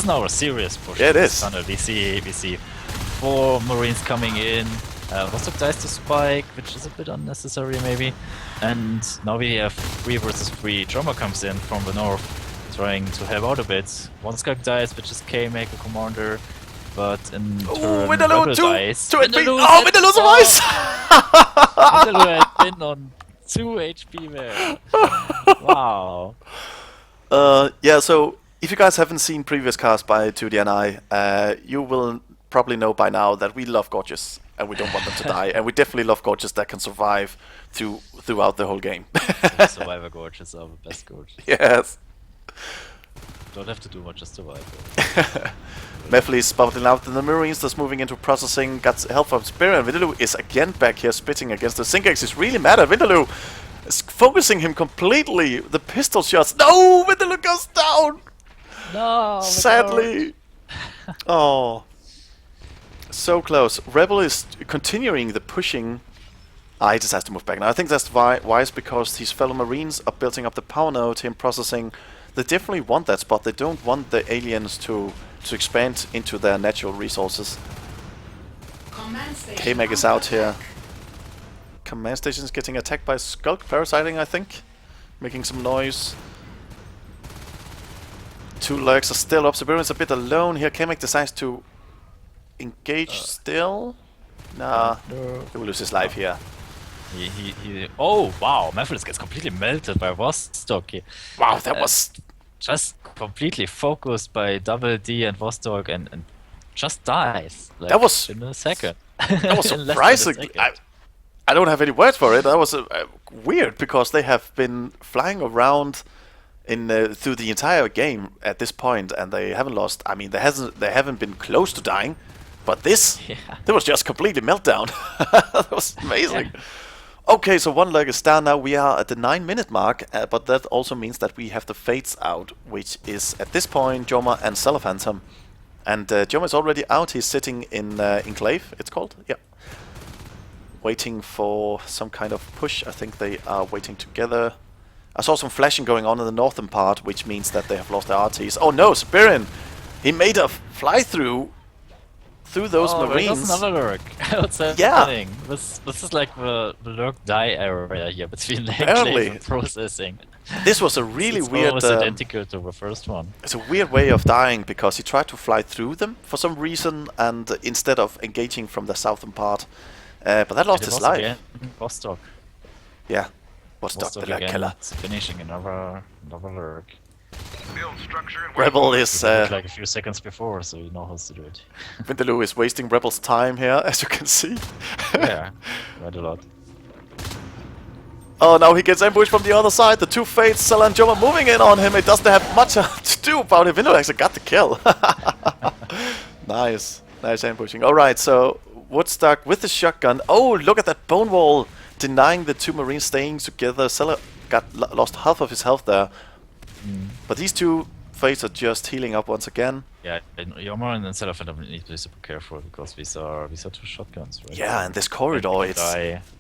now a serious push. Yeah, it is. Tunnel. We see 4 Marines coming in. Vostok dies to spike, which is a bit unnecessary maybe. And now we have 3 versus 3. Drummer comes in from the north, trying to help out a bit. One Skunk dies, which is K-Make, a commander. But in turn, Vindaloo dies. Vindaloo survives! Vindaloo had been on 2 HP there. Wow. Yeah, so if you guys haven't seen previous casts by 2D and I, you will probably know by now that we love Gorges and we don't want them to die, and we definitely love Gorges that can survive throughout the whole game. Survivor Gorges are the best Gorges. Yes. don't have to do much, just survive. Mefley's bubbling out, and the Marines just moving into processing. Got help from Spirit, and Vindaloo is again back here spitting against the Syncax. Is really mad at Vindaloo. Is focusing him completely. The pistol shots. No! Vindaloo goes down! No! Sadly. Oh. So close. Rebel is continuing the pushing. Ah, he just has to move back now. I think that's wise because his fellow Marines are building up the power node, him processing. They definitely want that spot. They don't want the aliens to expand into their natural resources. K-Mag is out here. Command station is getting attacked by Skulk parasiting, I think. Making some noise. Two lurks are still up. Siberian's a bit alone here. K-Mag decides to engage still. Nah, he will lose his life here. Oh, wow. Mephiles gets completely melted by Vostok here. Wow, that was... Just completely focused by Double D and Vostok and just dies. Like, that was... in a second. That was surprising. I don't have any words for it. That was weird because they have been flying around in through the entire game at this point, and they haven't lost. I mean, they haven't been close to dying, but this, that was just completely meltdown. That was amazing. Yeah. Okay, so one leg is down now. We are at the 9-minute mark, but that also means that we have the Fates out, which is at this point Joma and Celophantom. And Joma is already out. He's sitting in Enclave, it's called. Yeah. Waiting for some kind of push. I think they are waiting together. I saw some flashing going on in the northern part, which means that they have lost their RTs. Oh no, Spirin! He made a fly-through through those Marines. That's another lurk. What's happening? This is like the lurk die area here between the Enclave and processing. This was a really weird... It's almost identical to the first one. It's a weird way of dying because he tried to fly through them for some reason, and instead of engaging from the southern part. But that lost his life. Vostok. Yeah. Vostok the lurk killer. Finishing another lurk. Rebel is... like a few seconds before, so you know how to do it. Vindaloo is wasting Rebel's time here, as you can see. Yeah, quite a lot. Oh, now he gets ambushed from the other side. The two Fates, Sela and Joma moving in on him. It doesn't have much to do about it. Vindaloo actually got the kill. Nice. Nice ambushing. Alright, so Woodstock with the shotgun. Oh, look at that bone wall denying the two Marines staying together. Sela lost half of his health there. But these two Fates are just healing up once again. Yeah, and Yoma and Celophantom need to be super careful because these are two shotguns, right? Yeah, and this corridor,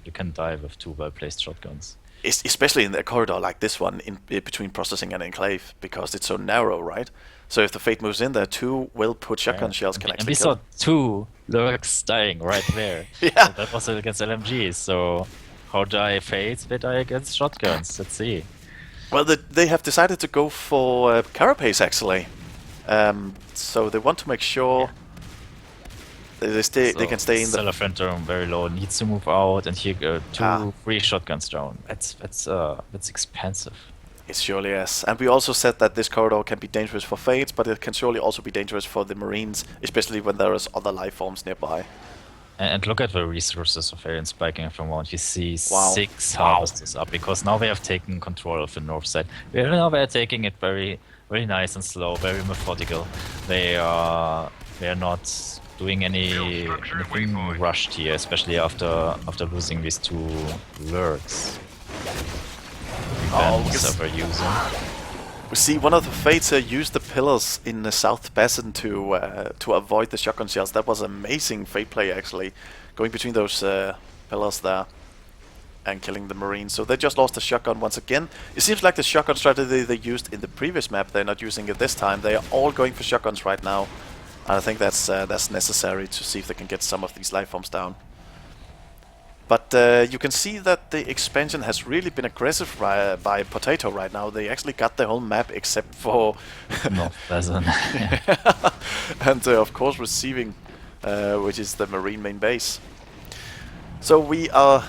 you can die with two well-placed shotguns. Especially in a corridor like this one, in between processing and enclave, because it's so narrow, right? So if the Fate moves in there, two well-put shotgun shells can actually kill. And we saw two lurks dying right there. Yeah. So that was against LMGs, so how die Fates? They die against shotguns, let's see. Well, they have decided to go for Carapace, actually. So they want to make sure they can stay in the... Celophantom very low, needs to move out, and here go three shotguns down. That's expensive. It surely is. And we also said that this corridor can be dangerous for Fates, but it can surely also be dangerous for the Marines, especially when there is other life forms nearby. And look at the resources of Alien spiking from one. You see 6 harvesters up, because now they have taken control of the north side. Now they are taking it very, very nice and slow, very methodical. They are not doing anything rushed here, especially after losing these two lurks. We see one of the Fates use the pillars in the South Basin to avoid the shotgun shells. That was amazing Fate play, actually, going between those pillars there and killing the Marines. So they just lost the shotgun once again. It seems like the shotgun strategy they used in the previous map, they're not using it this time. They are all going for shotguns right now, and I think that's necessary to see if they can get some of these life forms down. But you can see that the expansion has really been aggressive by potaTAW right now. They actually got the whole map except for... North Basin. And of course receiving, which is the Marine main base. So we are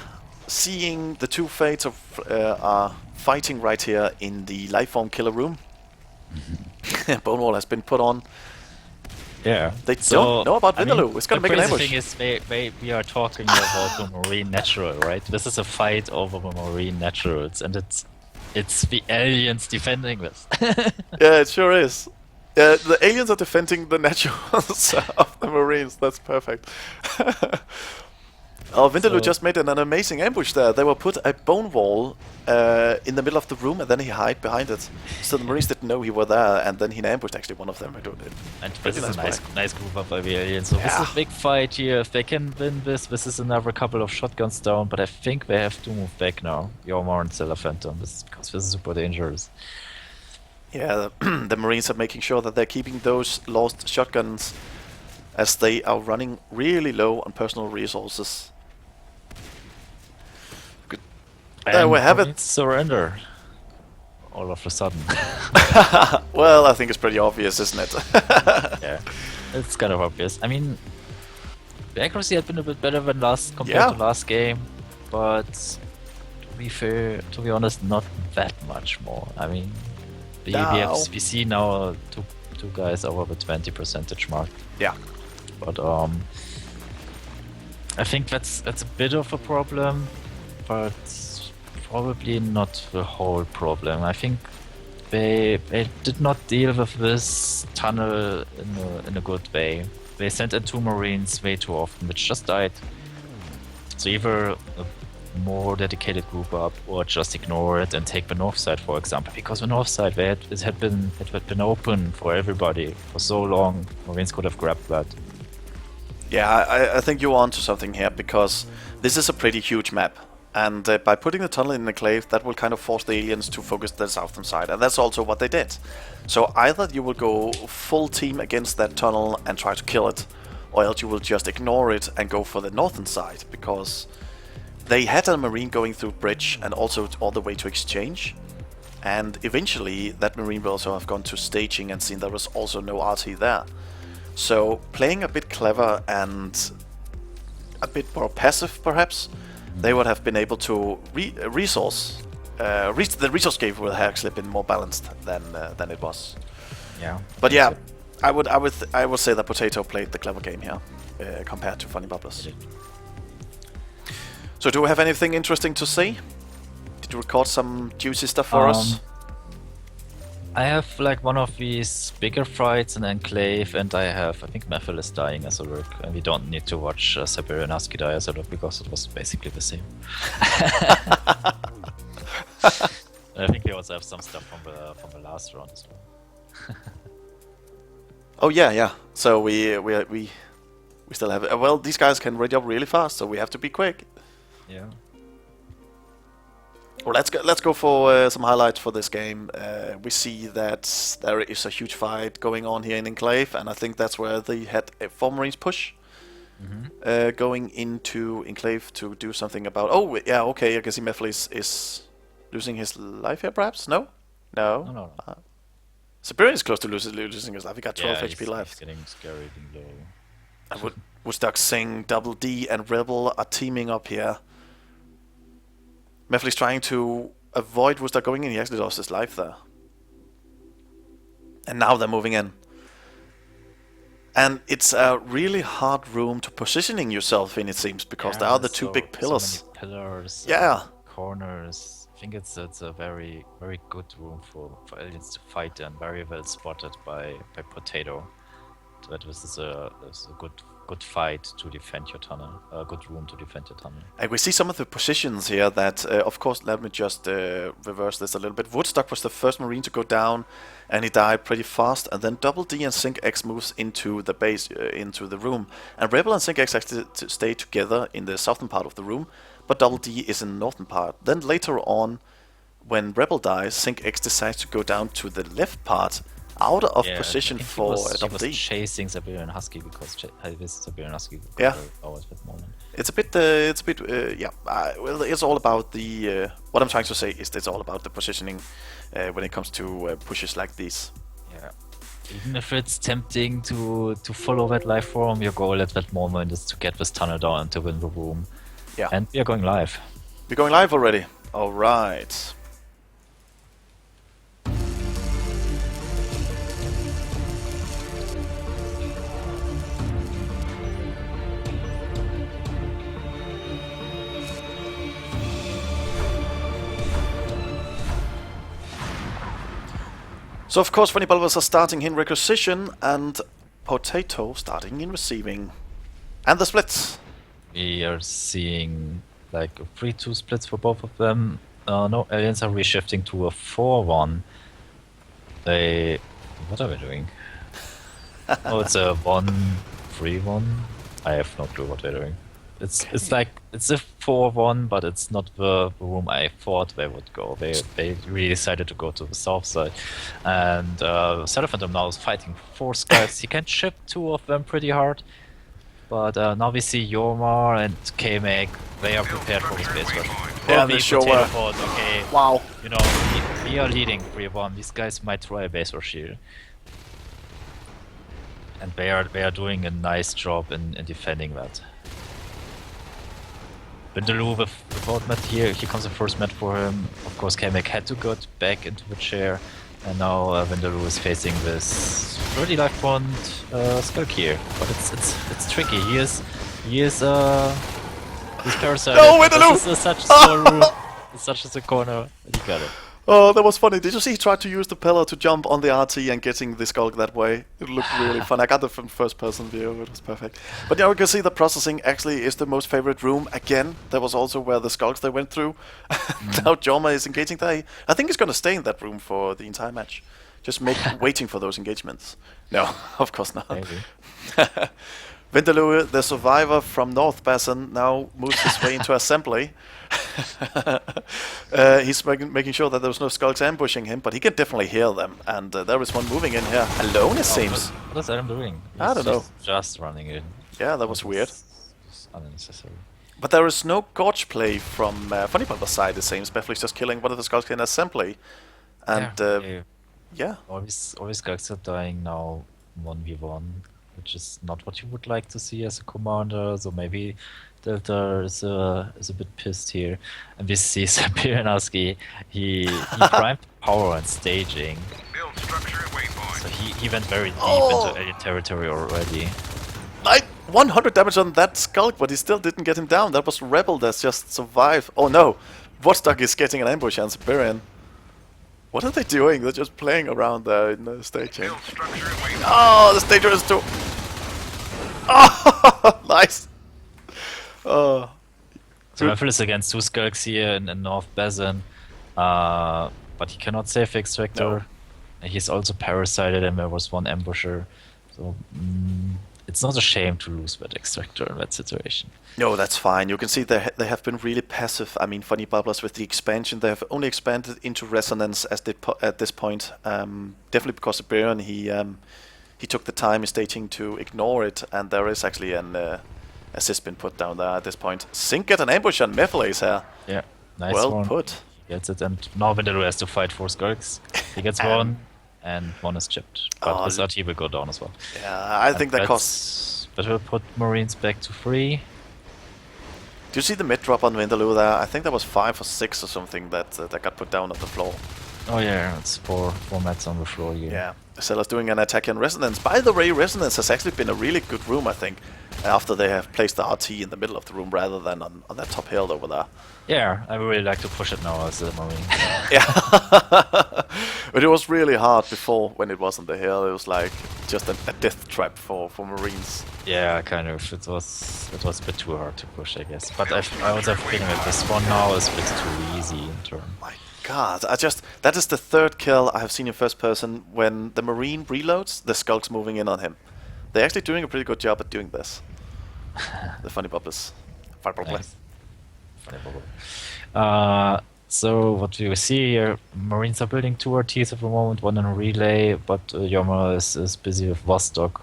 seeing the two Fates are fighting right here in the lifeform killer room. Bone wall has been put on. Yeah. They don't know about Vindaloo. It's gonna make an ambush. The thing is, we are talking about the Marine natural, right? This is a fight over the Marine naturals, and it's It's the aliens defending this. Yeah, it sure is. Yeah, the aliens are defending the naturals of the Marines. That's perfect. Oh, Vindaloo So just made an amazing ambush there. They will put a bone wall in the middle of the room, and then he hide behind it. So the Marines didn't know he were there, and then he ambushed actually one of them. and this Pretty is a nice nice group up by the aliens. So this Yeah. is a big fight here. If they can win this is another couple of shotguns down. But I think they have to move back now. Yormar and Stellar Phantom, because this is super dangerous. Yeah, the Marines are making sure that they're keeping those lost shotguns as they are running really low on personal resources. Good. There we have it. Marines surrender. All of a sudden. Well, I think it's pretty obvious, isn't it? Yeah, it's kind of obvious. I mean, the accuracy had been a bit better than compared Yeah. to last game, but to be fair, to be honest, not that much more. I mean, we see now two guys over the 20% mark, Yeah. but I think that's a bit of a problem, but probably not the whole problem. I think they did not deal with this tunnel in a good way. They sent in 2 Marines way too often, which just died. So either a more dedicated group up, or just ignore it and take the north side, for example. Because the north side, it had been open for everybody for so long. Marines could have grabbed that. Yeah, I think you're onto something here, because this is a pretty huge map. And by putting the tunnel in the enclave, that will kind of force the aliens to focus the southern side. And that's also what they did. So either you will go full team against that tunnel and try to kill it, or else you will just ignore it and go for the northern side, because they had a Marine going through bridge and also all the way to exchange. And eventually that Marine will also have gone to staging and seen there was also no RT there. So playing a bit clever and a bit more passive perhaps, they would have been able to the resource game would have actually been more balanced than it was. Yeah. But yeah, I would say that potaTAW played the clever game here compared to FunnyBubblers. So do we have anything interesting to say? Did you record some juicy stuff for us? I have like one of these bigger fights in Enclave, and I think Methil is dying as a lurk, and we don't need to watch Siberian Husky die as a lurk because it was basically the same. I think we also have some stuff from the last round as well. Oh yeah. So we still have. Well, these guys can ready up really fast, so we have to be quick. Yeah. Well, let's go for some highlights for this game. We see that there is a huge fight going on here in Enclave, and I think that's where they had a 4 Marines push going into Enclave to do something about. Oh yeah, okay. I can see Methil is losing his life here, perhaps. No. No. Siberian is close to losing his life. He got 12 HP left. He's getting scary low. And Woodstock Singh, Double D, and Rebel are teaming up here. Methil is trying to avoid Woodstock going in. He actually lost his life there. And now they're moving in. And it's a really hard room to positioning yourself in, it seems, because there are the 2 big pillars. So many pillars. Yeah. Corners. I think it's a very, very good room for aliens to fight in. Very well spotted by potaTAW. That this is a good fight to defend your tunnel. A good room to defend your tunnel. And we see some of the positions here that, of course, let me just reverse this a little bit. Woodstock was the first Marine to go down, and he died pretty fast. And then Double D and Sync X moves into the base, into the room. And Rebel and Sync X actually stay together in the southern part of the room, but Double D is in the northern part. Then later on, when Rebel dies, Sync X decides to go down to the left part, out of position for Double D. He was chasing Siberian Husky because Siberian Husky always with moment. It's a bit, yeah. Well, it's all about the. What I'm trying to say is it's all about the positioning when it comes to pushes like these. Yeah. Even if it's tempting to follow that life form, your goal at that moment is to get this tunnel down and to win the room. Yeah. And we are going live. We're going live already. All right. So of course FunnyBubblers are starting in requisition and potaTAW starting in receiving. And the splits. We are seeing like a 3-2 splits for both of them. No, aliens are reshifting to a 4-1. What are we doing? Oh, it's a 1-3-1. I have no clue what they're doing. It's like it's a 4-1, but it's not the room I thought they would go. They really decided to go to the south side, and Phantom now is fighting 4 skulls. He can chip 2 of them pretty hard, but now we see Yormar and K-Make. They are prepared for the space rush. Yeah, they sure were. Okay, wow. You know, we are leading 3-1. These guys might try a base rush here. And they are doing a nice job in defending that. Vindaloo without mat here comes the first mat for him. Of course Kamek had to go back into the chair. And now Vindaloo is facing this 30 life point Skulk here. But it's tricky. He's parasite. No, Vindaloo! This is such a small room. It's such a corner. And he got it. Oh, that was funny. Did you see he tried to use the pillar to jump on the RT and getting the Skulk that way? It looked really fun. I got it from first person view. It was perfect. But now we can see the processing actually is the most favorite room. Again, that was also where the Skulks they went through. Now Jorma is engaging there. I think he's going to stay in that room for the entire match. Just waiting for those engagements. No, of course not. Maybe. Vindaloo, the survivor from North Basin, now moves his way into assembly. He's making sure that there's no Skulks ambushing him, but he can definitely hear them. And there is one moving in here alone, it seems. What is Adam doing? I don't know. Just running in. Yeah, that was weird. It's unnecessary. But there is no Gorge play from FunnyBubblers' side, it seems. Beffley's just killing one of the Skulks in assembly. And yeah. All these Skulks are dying now 1v1, which is not what you would like to see as a commander. So maybe Delta is a bit pissed here. And we see Sapiranaski, he primed power and staging. Build structure at waypoint. So he went very deep into alien territory already. 100 damage on that Skulk, but he still didn't get him down. That was Rebel that's just survived. Oh no! Watchdog is getting an ambush on Sapirian. What are they doing? They're just playing around there in the staging. Build structure at waypoint. Oh, the stager is too... Oh, nice! So Raffle is against 2 Skulks here in North Basin, but he cannot save the Extractor. No. He's also parasited and there was 1 ambusher. So it's not a shame to lose that Extractor in that situation. No, that's fine. You can see they have been really passive. I mean, FunnyBubblers with the expansion, they have only expanded into Resonance at this point. Definitely because Siberian, he took the time in staging to ignore it, and there is actually an assist been put down there at this point. Sync get an ambush on Mephiles here. Yeah, nice well one. Put. He gets it, and now Vindaloo has to fight 4 Skulks. He gets 1, and 1 is chipped. But his RT will go down as well. Yeah, I think that costs... That will put Marines back to 3. Do you see the mid drop on Vindaloo there? I think that was 5 or 6 or something that got put down on the floor. Oh yeah, it's 4 mats on the floor here. Yeah, Zella's doing an attack in Resonance. By the way, Resonance has actually been a really good room, I think, after they have placed the RT in the middle of the room rather than on that top hill over there. Yeah, I would really like to push it now as a Marine. Yeah, but it was really hard before when it was on the hill. It was like just a death trap for Marines. Yeah, kind of. It was a bit too hard to push, I guess. But I also have a feeling that this one now is a bit too easy in turn. My God, that is the 3rd kill I have seen in first person when the Marine reloads, the Skulk's moving in on him. They're actually doing a pretty good job at doing this. The FunnyBubblers. Nice. So what do we see here? Marines are building 2 RTs at the moment, 1 in a relay, but Yoma is busy with Vostok.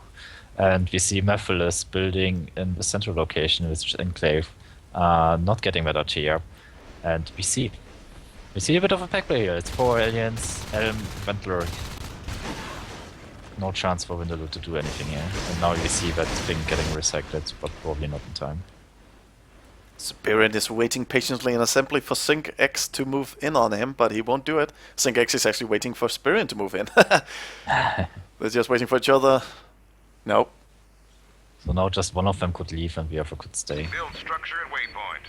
And we see Mephiles building in the central location, which is Enclave, not getting that RT up. And we see a bit of a pack play here. It's 4 aliens, Helm, Ventler. No chance for Vindaloo to do anything here. And now you see that thing getting recycled, but probably not in time. Spirit is waiting patiently in assembly for Sync X to move in on him, but he won't do it. Sync X is actually waiting for Spirit to move in. They're just waiting for each other. Nope. So now just one of them could leave and the other could stay. Build structure at waypoint.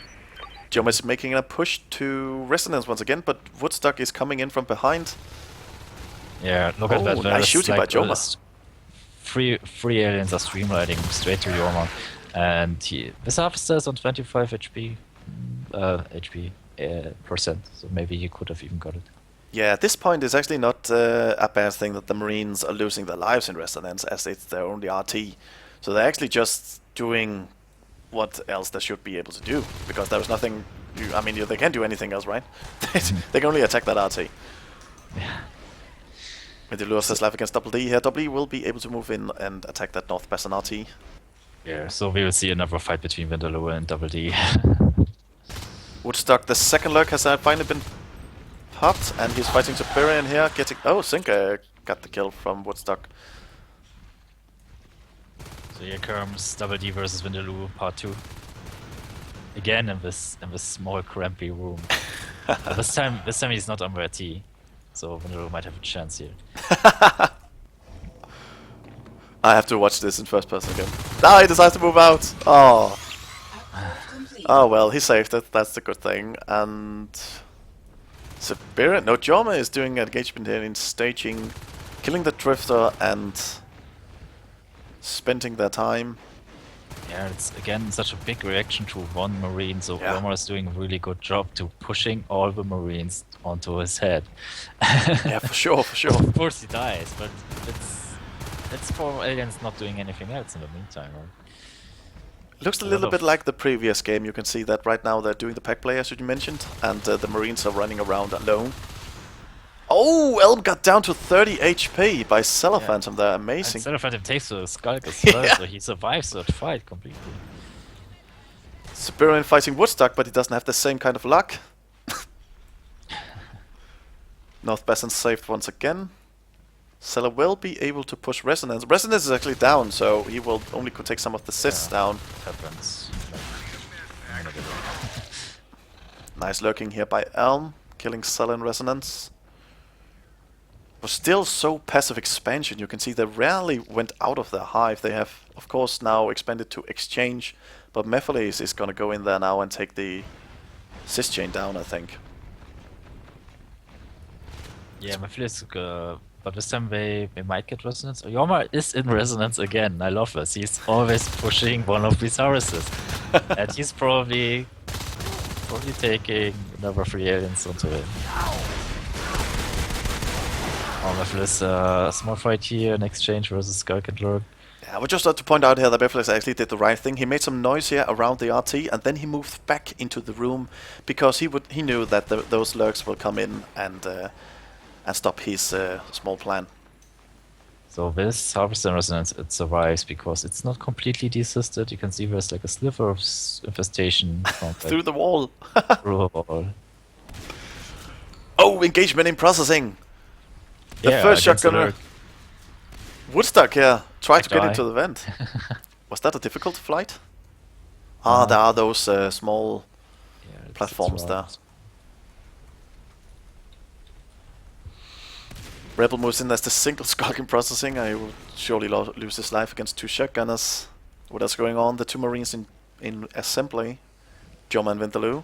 Joma is making a push to Resonance once again, but Woodstock is coming in from behind. Yeah, look at Oh, that. nice There's shooting by Joma. just three aliens are streamlining straight to Yoma. And this harvester is on 25 HP percent, so maybe he could have even got it. Yeah, at this point it's actually not a bad thing that the Marines are losing their lives in Resonance, as it's their only RT. So they're actually just doing what else they should be able to do, because there's nothing... they can't do anything else, right? They can only attack that RT. Yeah. When they lose his life against Double D here, Double D will be able to move in and attack that northwestern RT. Yeah, so we will see another fight between Vindaloo and Double D. Woodstock, the second lurk has finally been popped, and he's fighting Superior here, getting... Oh, Sinker got the kill from Woodstock. So here comes Double D versus Vindaloo, part 2. Again in this small crampy room. this time he's not on red T, so Vindaloo might have a chance here. I have to watch this in first person again. Ah, he decides to move out! Oh. Oh well, he saved it, that's the good thing. And... Superior... No, Joma is doing engagement here in staging, killing the Drifter and... spending their time. Yeah, it's again such a big reaction to one Marine, so Yeah. Roma is doing a really good job to pushing all the Marines onto his head. Yeah, for sure, for sure. Of course he dies, but it's for aliens not doing anything else in the meantime, right? Looks a A little lot bit of- like the previous game. You can see that right now they're doing the pack play, as you mentioned, and the Marines are running around alone. Oh, Elm got down to 30 HP by Cellar Yeah. Phantom there. And Amazing. Cellar Phantom takes the Skulk as well, Yeah. so he survives that fight completely. Superior fighting Woodstock, but he doesn't have the same kind of luck. North Basin saved once again. Cellar will be able to push Resonance. Resonance is actually down, so he will only could take some of the Siths Yeah. down. Happens. Nice lurking here by Elm, killing Cellar in Resonance. But still so passive expansion. You can see they rarely went out of their hive. They have, of course, now expanded to Exchange, but Mephiles is gonna go in there now and take the Cis chain down, I think. Yeah, my feeling is, but this time they might get Resonance. Yoma is in Resonance again. I love this. He's always pushing one of these Houses. And he's probably taking another 3 aliens onto him. Mephiles, small fight here in Exchange versus Skulk and Lurk. Yeah, I would just like to point out here that Mephiles actually did the right thing. He made some noise here around the RT, and then he moved back into the room because he knew that those lurks will come in and stop his small plan. So this Harvester Resonance, it survives because it's not completely desisted. You can see there's like a sliver of infestation from Through the wall. through a wall. Oh, engagement in processing. The Yeah, first against the shotgunner. Lurk. Woodstock here tried to get Die. into the vent. Was that a difficult flight? Ah, there are those small Yeah, it's platforms there. round. Rebel moves in as the single skulk in processing. I will surely lose his life against 2 shotgunners. What else going on? The 2 Marines in assembly. Joma and Vindaloo.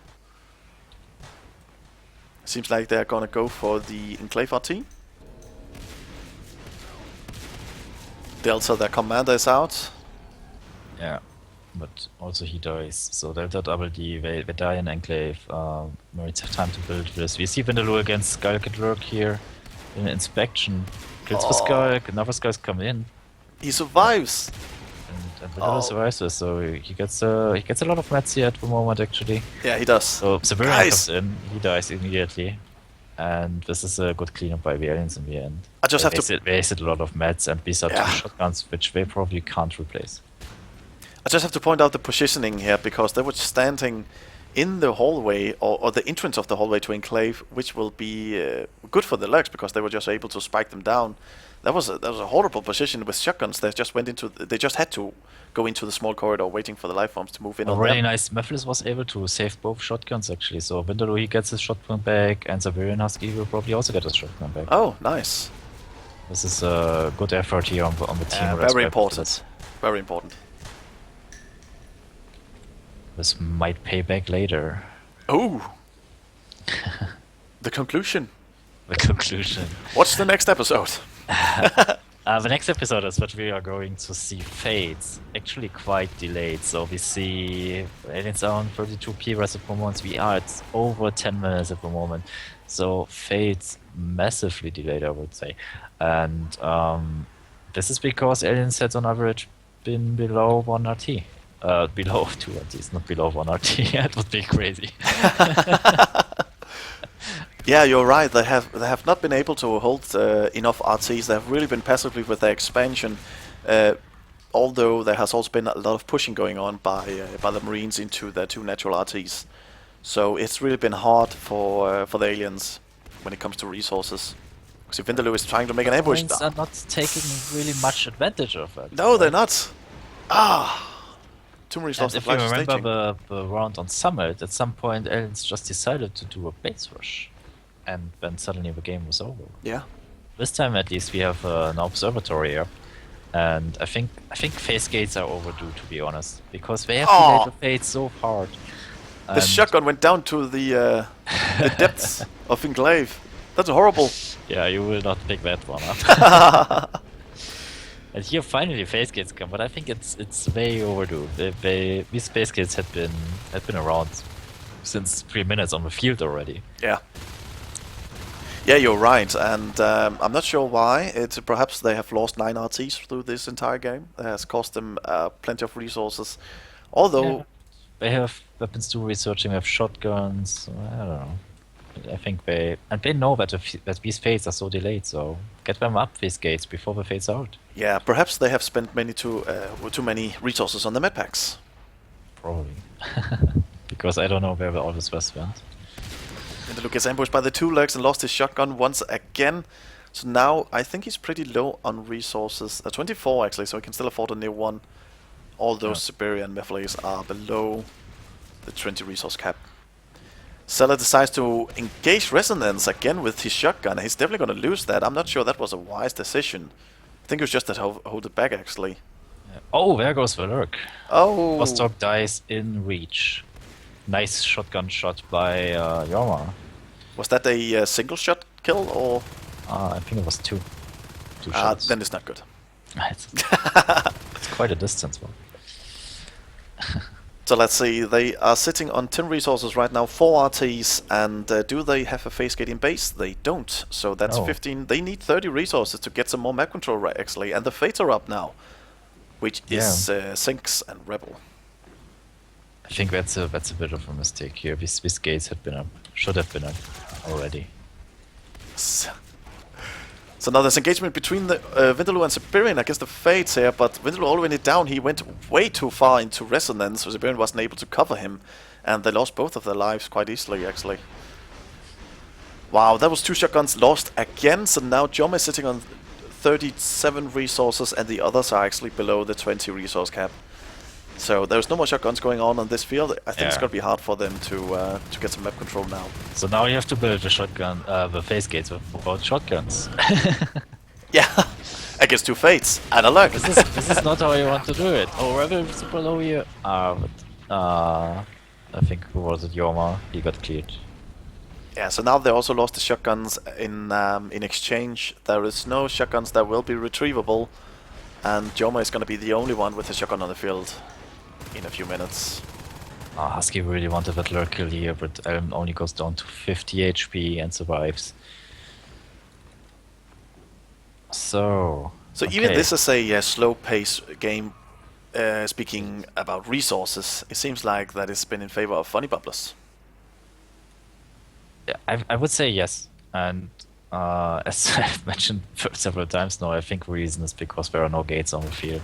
Seems like they're gonna go for the Enclave RT. Delta, their commander, is out. Yeah, but also he dies. So Delta Double D, they die in Enclave. Marines have time to build this. We see Vindaloo against Skulk and Lurk here in inspection. Kills the Oh. Skulk, another Skulk come in. He survives. And Vindaloo survives this, so he gets a lot of mats here at the moment actually. Yeah, he does. So Severian Guys! comes in, he dies immediately. And this is a good cleanup by the aliens in the end. I just have to They wasted a lot of mats, and these are Yeah. 2 shotguns which they probably can't replace. I just have to point out the positioning here, because they were standing in the hallway, or the entrance of the hallway to Enclave, which will be good for the Lurks, because they were just able to spike them down. That was a horrible position with shotguns. They just had to go into the small corridor, waiting for the life forms to move in. A on really them. nice Mephiles was able to save both shotguns actually. So Vindaloo he gets his shotgun back, and Severian Husky will probably also get his shotgun back. Oh, nice. This is a good effort here on the team. Very respect to important. This. Very important. This might pay back later. Oh! The conclusion. the conclusion. What's the next episode? The next episode is what we are going to see Fates, actually quite delayed. So we see Aliens are on 32p rest of moments. We are at over 10 minutes at the moment. So Fates massively delayed, I would say. And this is because Aliens had on average been below 1 RT. Below 2 RTs, not below 1 RT. That would be crazy. Yeah, you're right. They have not been able to hold enough RTs. They have really been passively with their expansion. Although there has also been a lot of pushing going on by the Marines into their 2 natural RTs. So it's really been hard for the aliens when it comes to resources. Because if Vindaloo is trying to make an ambush, Marines are not taking really much advantage of it. no, they're not. Too many And resources. if you remember the round on Summit, at some point Aliens just decided to do a base rush. And then suddenly the game was over. Yeah. This time at least we have an observatory here. And I think phase gates are overdue, to be honest. Because they have delayed the fate so hard. The shotgun went down to the depths of Enclave. That's horrible. Yeah, you will not pick that one up. And here finally phase gates come, but I think it's way overdue. These phase gates had been around since 3 minutes on the field already. Yeah. Yeah, you're right, and I'm not sure why. It's perhaps they have lost 9 RTs through this entire game. It has cost them plenty of resources. Although Yeah, they have weapons to researching, they have shotguns. I don't know. I think they know that that these fates are so delayed. So get them up these gates before the fates out. yeah, perhaps they have spent too many resources on the medpacks. Probably. Because I don't know where all this was went. Vindaloo gets ambushed by the 2 legs and lost his shotgun once again. So now I think he's pretty low on resources. 24 actually, so he can still afford a new one. Although Siberia and Mephiles are below the 20 resource cap. Zealot decides to engage Resonance again with his shotgun. He's definitely going to lose that. I'm not sure that was a wise decision. I think it was just that hold it back actually. Oh, there goes the lurk. Oh! Vostok dies in reach. Nice shotgun shot by Yorma. Was that a single shot kill or? I think it was two shots. Then it's not good. It's quite a distance one. So let's see, they are sitting on 10 resources right now, 4 RTs, and do they have a phase gate in base? They don't, so that's No. 15. They need 30 resources to get some more map control actually, and the fates are up now, which is Sinks and Rebel. I think that's a bit of a mistake here. These gates should have been up already. So now there's engagement between the Vindaloo and Siberian against the Fates here, but Vindaloo already down. He went way too far into Resonance, so Siberian wasn't able to cover him, and they lost both of their lives quite easily, actually. Wow, that was 2 shotguns lost again, so now Jom is sitting on 37 resources, and the others are actually below the 20 resource cap. So there's no more shotguns going on this field. I think it's going to be hard for them to get some map control now. So now you have to build the phase gates without shotguns. Yeah, against 2 Fates and a luck. This is not how you want to do it. Oh, Rebel is super low here. I think who was it? Yorma. He got cleared. Yeah, so now they also lost the shotguns in exchange. There is no shotguns that will be retrievable, and Joma is going to be the only one with a shotgun on the field in a few minutes. Husky really wanted that lurk kill here, but Elm only goes down to 50 HP and survives. So even this is a slow pace game. Speaking about resources, it seems like that it's been in favor of FunnyBubblers. Yeah, I would say yes, and as I've mentioned several times now, I think the reason is because there are no gates on the field.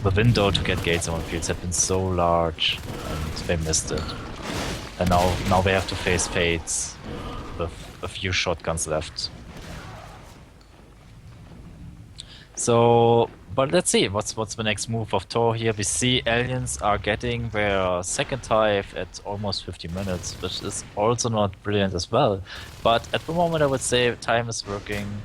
The window to get gates on the fields have been so large, and they missed it. And now they have to face fates with a few shotguns left. So, but let's see what's the next move of TAW here. We see aliens are getting their second hive at almost 50 minutes, which is also not brilliant as well. But at the moment, I would say time is working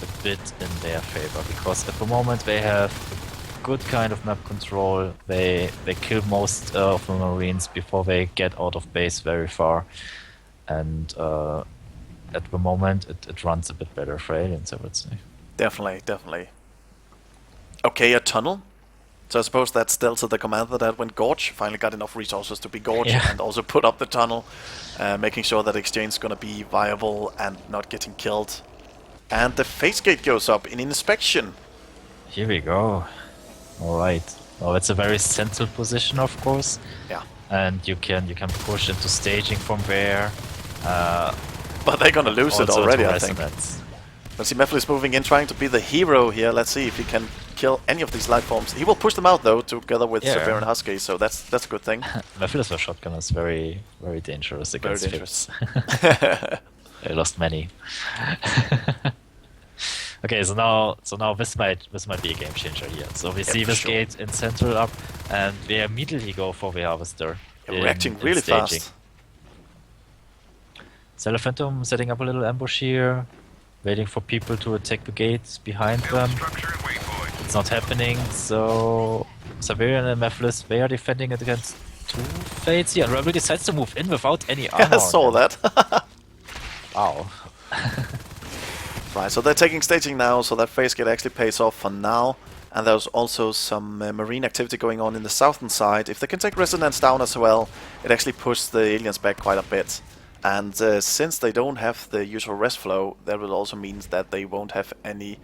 a bit in their favor, because at the moment they have a good kind of map control. They kill most of the Marines before they get out of base very far, and at the moment it runs a bit better for aliens, I would say. Definitely, definitely. Okay, a tunnel. So I suppose that's Delta, the commander that went Gorge, finally got enough resources to be Gorge Yeah. and also put up the tunnel, making sure that exchange is going to be viable and not getting killed. And the face gate goes up in inspection. Here we go. Alright. Well, it's a very central position, of course. Yeah. And you can push into staging from there. But they're going to lose it Also already, to I think. resonance. Let's see, Mephiles is moving in, trying to be the hero here. Let's see if he can kill any of these life forms. He will push them out, though, together with Yeah. Severe and Husky, so that's a good thing. Mephiles with shotgun is very, very dangerous Very against dangerous. Fips. I lost many. Okay, so now this might be a game changer here. So we see for this sure. gate in central up, and we immediately go for the harvester. Yeah, reacting really staging. fast. Cellar Phantom setting up a little ambush here, waiting for people to attack the gates behind Build them. structure at waypoint. It's not happening, so Siberian and Mephiles, they are defending it against two Fates here, and Rebel decides to move in without any armor. I saw on them. that. Wow. Right, so they're taking staging now, so that face gate actually pays off for now. And there's also some marine activity going on in the southern side. If they can take resonance down as well, it actually pushes the aliens back quite a bit. And since they don't have the usual rest flow, that will also mean that they won't have any...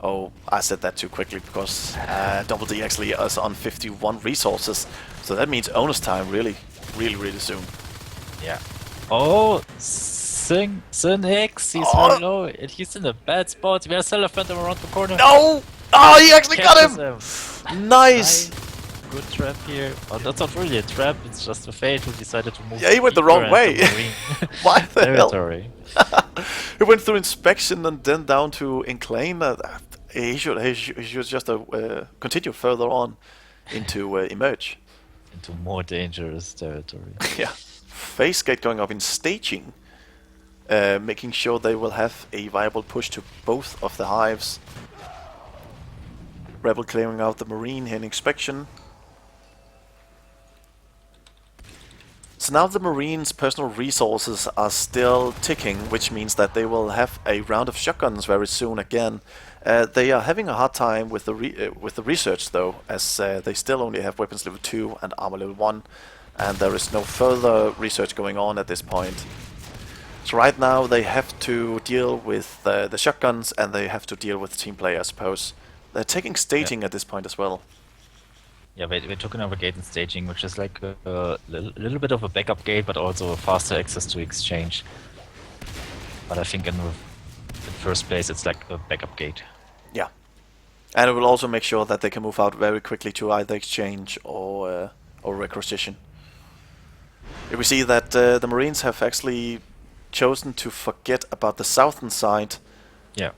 Oh, I said that too quickly because Double D actually is on 51 resources. So that means bonus time really soon. Yeah. Oh, Sin X, he's Oh. very low, and he's in a bad spot. We have Cellar Phantom around the corner. No! Oh, he actually got Catches him! Nice! Good trap here. Oh, that's not really a trap, it's just a Fate who decided to move. Yeah, he went the deeper wrong into way. marine Why the hell? territory. He went through inspection and then down to Incline. He should just continue further on into Emerge. Into more dangerous territory. Yeah. Face gate going up in staging. Making sure they will have a viable push to both of the hives. Rebel clearing out the marine here in inspection. So now the Marines' personal resources are still ticking, which means that they will have a round of shotguns very soon again. They are having a hard time with the research though, as they still only have weapons level 2 and armor level 1, and there is no further research going on at this point. So right now they have to deal with the shotguns and they have to deal with team play, I suppose. They're taking staging at this point as well. Yeah, we took another gate in staging, which is like a little bit of a backup gate, but also faster access to exchange. But I think in first place it's like a backup gate. Yeah. And it will also make sure that they can move out very quickly to either exchange or requisition. If we see that the Marines have actually chosen to forget about the southern side Yeah.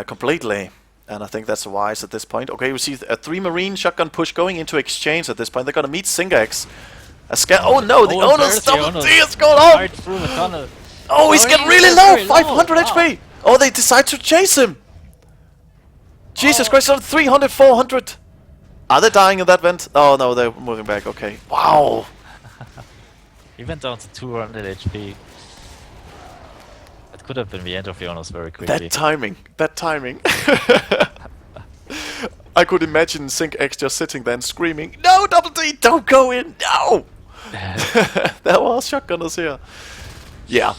completely. And I think that's wise at this point. Okay, we see a 3 Marine shotgun push going into exchange at this point. They're gonna meet Singax. Oh no, the owner's double D is going on! Right through the tunnel. Oh, he's Oh, getting he really is low! very low. 500 Wow. HP! Oh, they decide to chase him! Jesus Christ, on 300, 400! Are they dying in that vent? Oh no, they're moving back, okay. Wow! He went down to 200 HP. That could have been the end of the honors very quickly. That timing, that timing. I could imagine Sync X just sitting there and screaming, "No, Double D, don't go in, no!" There was shotgunners here. Yeah.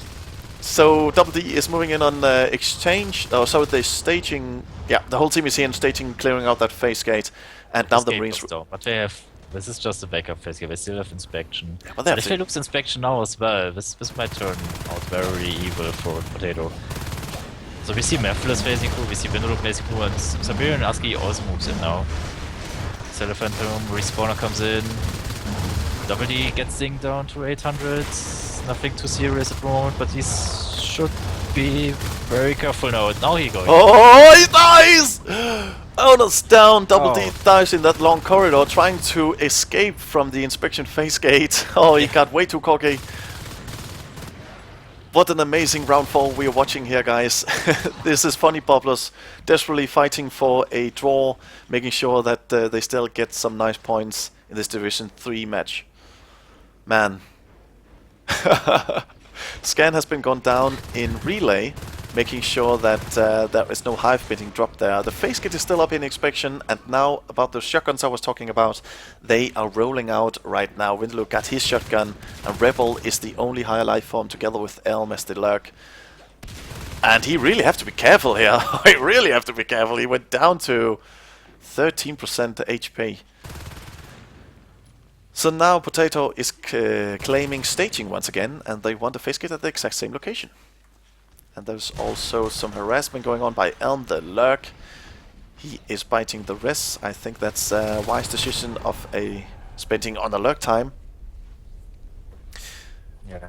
So Double D is moving in on exchange. Oh, so they're staging. Yeah, the whole team is here in staging, clearing out that face gate, and now This the gate Marines. was down, but they have. This is just a backup phase here. They still have inspection. but But they have if to- they lose inspection now as well, this might turn out very evil for potaTAW. So we see Mephiles facing through, we see Windrook facing through, and Siberian Husky also moves in now. Cellar Phantom, respawner comes in. Double D gets Zing down to 800. Nothing too serious at the moment, but he should be very careful now. Now he going. Oh, he dies! Owner's down. Double D Oh. dies in that long corridor, trying to escape from the inspection face gate. Oh, he got way too cocky. What an amazing round 4 we are watching here, guys. This is FunnyBubblers desperately fighting for a draw, making sure that they still get some nice points in this Division 3 match. Man. Scan has been gone down in relay, making sure that there is no hive being dropped there. The face kit is still up in inspection, and now about those shotguns I was talking about, they are rolling out right now. Windlow got his shotgun, and Rebel is the only higher life form together with Elm as the lurk. And he really have to be careful here. He really have to be careful. He went down to 13% HP. So now potaTAW is claiming staging once again, and they want a face kit at the exact same location. And there's also some harassment going on by Elm, the lurk. He is biting the wrists. I think that's a wise decision of spending on a lurk time. Yeah.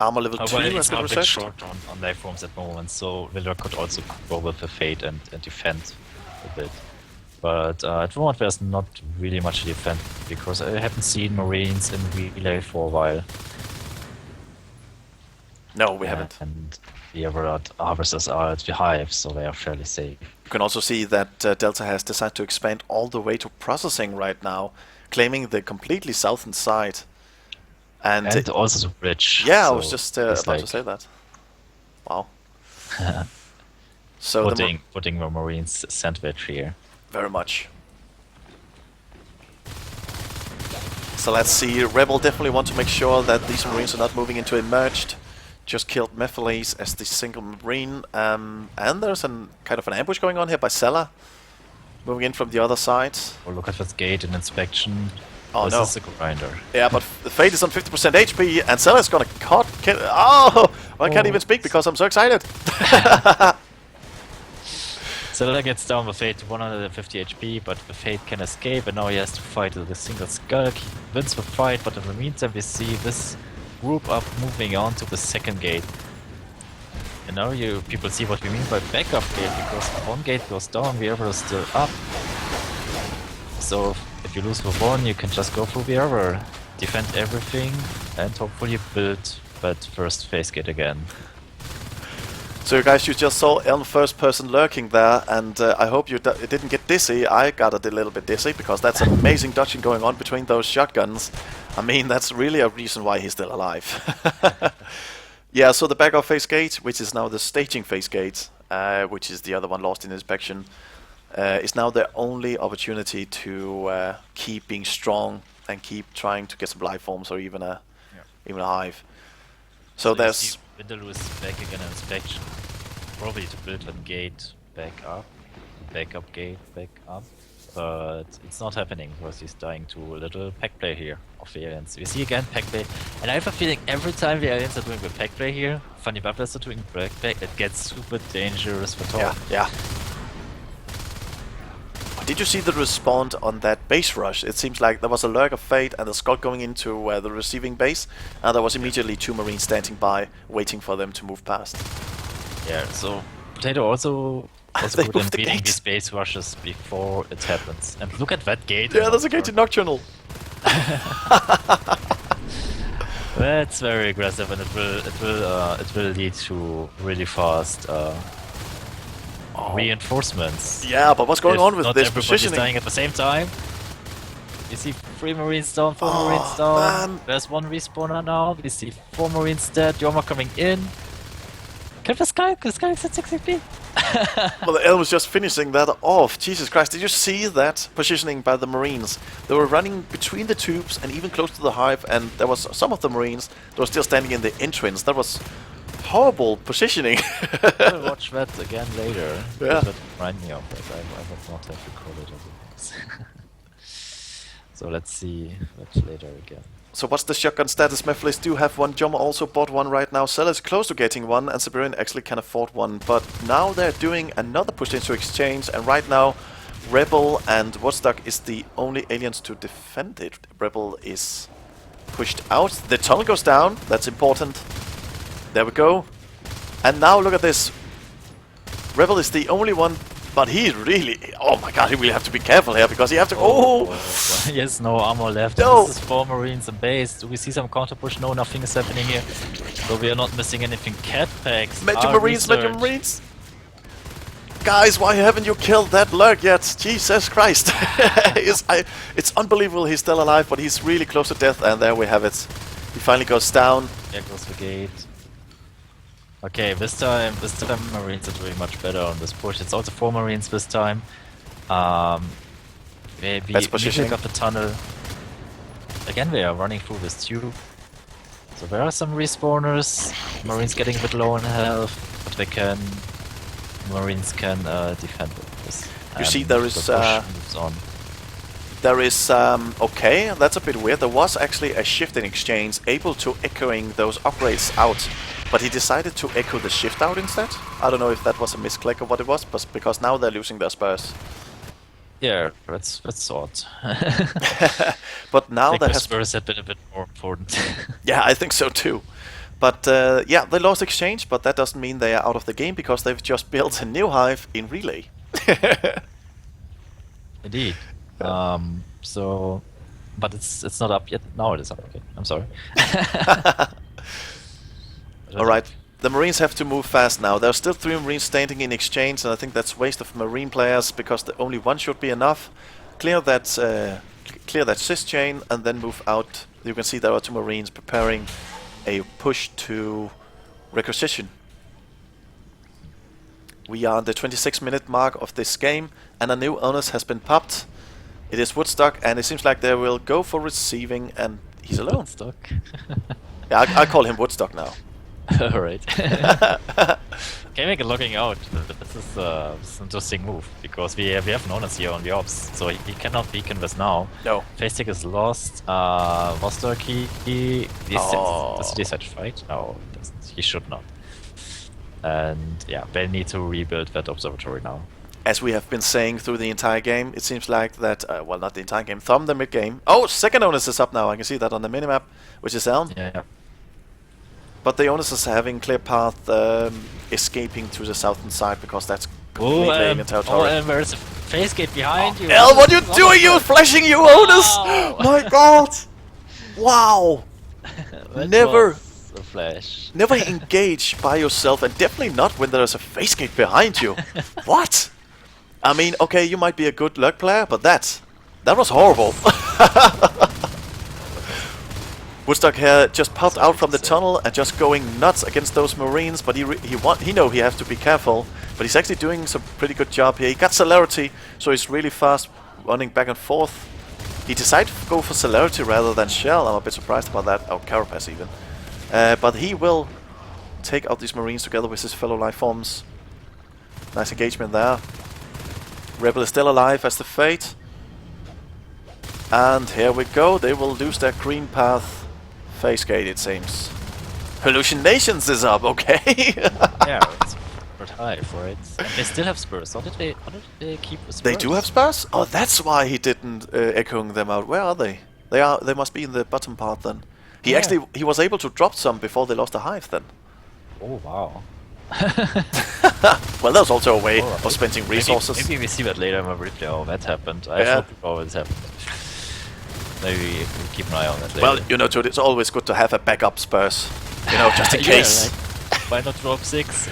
Armor level 2 Well, has it's been not a bit researched. short on life forms at the moment, so the lurk could also go with the fade and defend a bit. But at the moment there's not really much to defend, because I haven't seen Marines in relay for a while. No, we haven't. And the other harvesters are at the hive, so they are fairly safe. You can also see that Delta has decided to expand all the way to processing right now, claiming the completely southern side. And Also the bridge. yeah, so I was just about to say that. Wow. So putting the Marines sandwich here. very much. So let's see. Rebel definitely want to make sure that these Marines are not moving into emerged. Just killed Mephiles as the single Marine. And there's kind of an ambush going on here by Sella. Moving in from the other side. Oh, look at this gate in inspection. Oh, this no. is a grinder. Yeah, but the Fate is on 50% HP, and Sella's gonna kill. Oh! I can't even speak because I'm so excited. Zelda gets down with Fate to 150 HP, but the Fate can escape, and now he has to fight with a single skull. He wins the fight, but in the meantime we see this group up moving on to the second gate. And now people see what we mean by backup gate, because one gate goes down, the other is still up. So if you lose the one, you can just go through the other, defend everything, and hopefully build that first face gate again. So guys, you just saw Elm first person lurking there, and I hope you didn't get dizzy. I got a little bit dizzy, because that's amazing dodging going on between those shotguns. I mean, that's really a reason why he's still alive. Yeah, so the backup face gate, which is now the staging face gate, which is the other one lost in inspection, is now their only opportunity to keep being strong and keep trying to get some life forms or even a hive. So there's Vindaloo is back again in inspection, probably to build a gate back up, backup gate back up, but it's not happening because he's dying to a little pack play here of the aliens. We see again pack play, and I have a feeling every time the aliens are doing the pack play here, FunnyBubblers are doing pack play, it gets super dangerous for Tor. yeah. Did you see the respawn on that base rush? It seems like there was a lurk of Fate and a Scott going into the receiving base, and there was immediately 2 Marines standing by, waiting for them to move past. Yeah, so potaTAW also They good in moved the beating gates. these base rushes before it happens. And look at that gate. Yeah, there's a gate in Nocturnal. That's very aggressive, and it will lead to really fast reinforcements. Yeah, but what's going on with not this everybody's positioning? dying at the same time. You see 3 Marines down, 4 Oh, Marines down. man. There's 1 respawner now. We see 4 Marines dead. Yoma coming in. Kill this guy. This guy is at 6 HP. Well, the Elm was just finishing that off. Jesus Christ, did you see that positioning by the Marines? They were running between the tubes and even close to the hive, and there was some of the Marines that were still standing in the entrance. That was horrible positioning. I'll watch that again later. Yeah. That remind me of that. I would not have recorded otherwise. So let's see that later again. So what's the shotgun status? Mephiles do have one. Joma also bought one right now. Sella is close to getting one, and Siberian actually can afford one. But now they're doing another push into exchange, and right now Rebel and Watchdog is the only aliens to defend it. Rebel is pushed out. The tunnel goes down. That's important. There we go. And now look at this. Rebel is the only one, but he really... Oh my god, he really have to be careful here, because he have to... Oh! Yes, no armor left. No. This is 4 Marines in base. Do we see some counter push? No, nothing is happening here. So we are not missing anything. Cat packs. Major are Marines, Major researched. Marines! Guys, why haven't you killed that lurk yet? Jesus Christ! It's unbelievable he's still alive, but he's really close to death, and there we have it. He finally goes down. There goes the gate. Okay, this time Marines are doing much better on this push. It's also 4 Marines this time. Maybe Best positioning. pick up the tunnel. Again, they are running through this tube. So there are some respawners. Marines getting a bit low in health, but Marines can defend with this. You see, And there is, the push moves on. There is, okay, that's a bit weird. There was actually a shift in exchange able to echoing those upgrades out, but he decided to echo the shift out instead. I don't know if that was a misclick or what it was, but because now they're losing their spurs. Yeah, that's odd. But now I think there the has spurs had been a bit more important. Yeah, I think so too. But yeah, they lost exchange, but that doesn't mean they are out of the game because they've just built a new hive in relay. Indeed. So, but it's not up yet. Now it is up. Okay, I'm sorry. Alright, the Marines have to move fast now. There are still 3 Marines standing in exchange, and I think that's waste of Marine players because the only one should be enough. Clear that cis chain and then move out. You can see there are 2 Marines preparing a push to requisition. We are on the 26-minute mark of this game, and a new onus has been popped. It is Woodstock, and it seems like they will go for receiving, and he's alone. Woodstock. Yeah, I call him Woodstock now. Alright. Can make a logging out. This is an interesting move because we have an onus here on the ops, so he cannot beacon this now. No. Face tick is lost. Vostok, does he decide to fight? No, he doesn't. He should not. And yeah, they need to rebuild that observatory now. As we have been saying through the entire game, it seems like that, well, not the entire game, from the mid-game. Oh, second onus is up now, I can see that on the minimap, which is Elm. Yeah. But the onus is having clear path escaping to the southern side, because that's completely alien territory. And there's a face gate behind you. El, what are you doing? You flashing, you onus! My god! Wow! Never... a flash. Never engage by yourself, and definitely not when there's a face gate behind you. What? I mean, okay, you might be a good luck player, but that was horrible. Woodstock here just popped out from the tunnel and just going nuts against those Marines, but he know he has to be careful. But he's actually doing some pretty good job here. He got celerity, so he's really fast running back and forth. He decided to go for celerity rather than shell. I'm a bit surprised about that. Oh, carapace even. But he will take out these Marines together with his fellow life forms. Nice engagement there. Rebel is still alive as the Fate. And here we go. They will lose their green path face gate, it seems. Hallucinations is up, okay. Yeah, it's quite high for it. And they still have spurs. How did they keep the spurs? They do have spurs? Oh, that's why he didn't echoing them out. Where are they? They must be in the bottom part then. He was able to drop some before they lost the hive then. Oh wow. Well, that's also a way of spending resources. Maybe we see that later in the replay. Oh, that happened. I Yeah. thought it happened. Maybe we keep an eye on that later. Well, you know, Toad, it's always good to have a backup spurs. You know, just in case. Like, why not drop 6?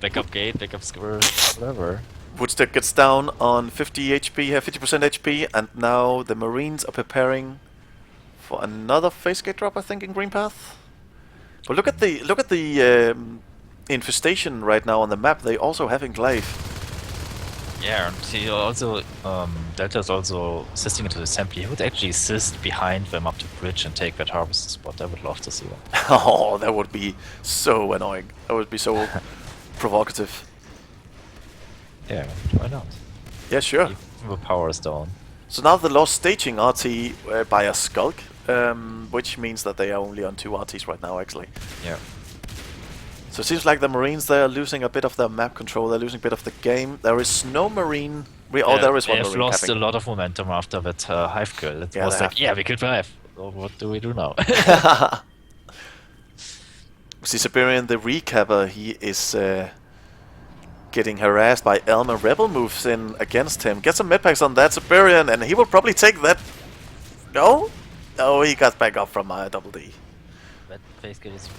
Backup gate, backup square, whatever. Woodstock gets down on 50 HP, 50% HP, and now the Marines are preparing for another face gate drop, I think, in Green Path. But look at the infestation right now on the map. They also have enclave. Yeah, and he also Delta's also assisting into the assembly. He would actually assist behind them up to bridge and take that harvest spot. I would love to see that. Oh, that would be so annoying. That would be so provocative. Yeah, why not? Yeah, sure. Even the power is down. So now they lost staging RT by a Skulk, which means that they are only on 2 RTs right now, actually. Yeah. So it seems like the Marines, they are losing a bit of their map control, they're losing a bit of the game. There is no Marine... Oh, there is one Marine They have lost capping. a lot of momentum after that hive kill. It Yeah, was they like, yeah, we killed the hive. So what do we do now? See, Siberian, the recapper, he is getting harassed by Elm, and Rebel moves in against him. Get some medpacks on that Siberian, and he will probably take that... No? Oh, he got back up from double D. That face gate is...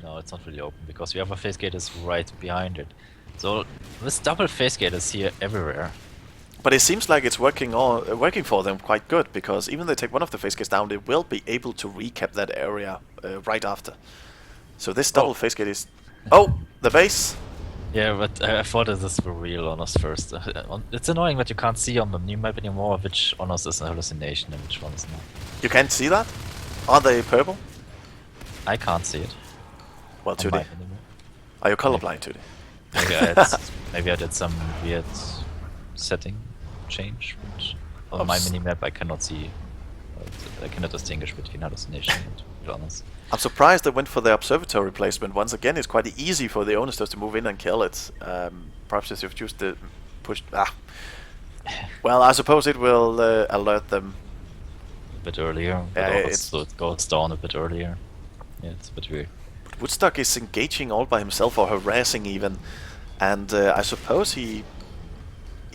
No, it's not really open, because the other face gate is right behind it. So, this double face gate is here everywhere. But it seems like it's working for them quite good, because even if they take one of the phase gates down, they will be able to recap that area right after. So this double phase gate is... Oh! The base! Yeah, but I thought this is for real honors first. It's annoying that you can't see on the new map anymore which honors is a hallucination and which one is not. You can't see that? Are they purple? I can't see it. Well, on 2D. my mini-map. Are you colorblind, 2D? Maybe I did some weird setting change, which on my minimap I cannot see. I cannot distinguish between hallucination and real honors. I'm surprised they went for the observatory placement. Once again, it's quite easy for the owners just to move in and kill it. Perhaps if you've used the push... Well, I suppose it will alert them. A bit earlier, but so it goes down a bit earlier. Yeah, it's a bit weird. But Woodstock is engaging all by himself, or harassing even, and I suppose he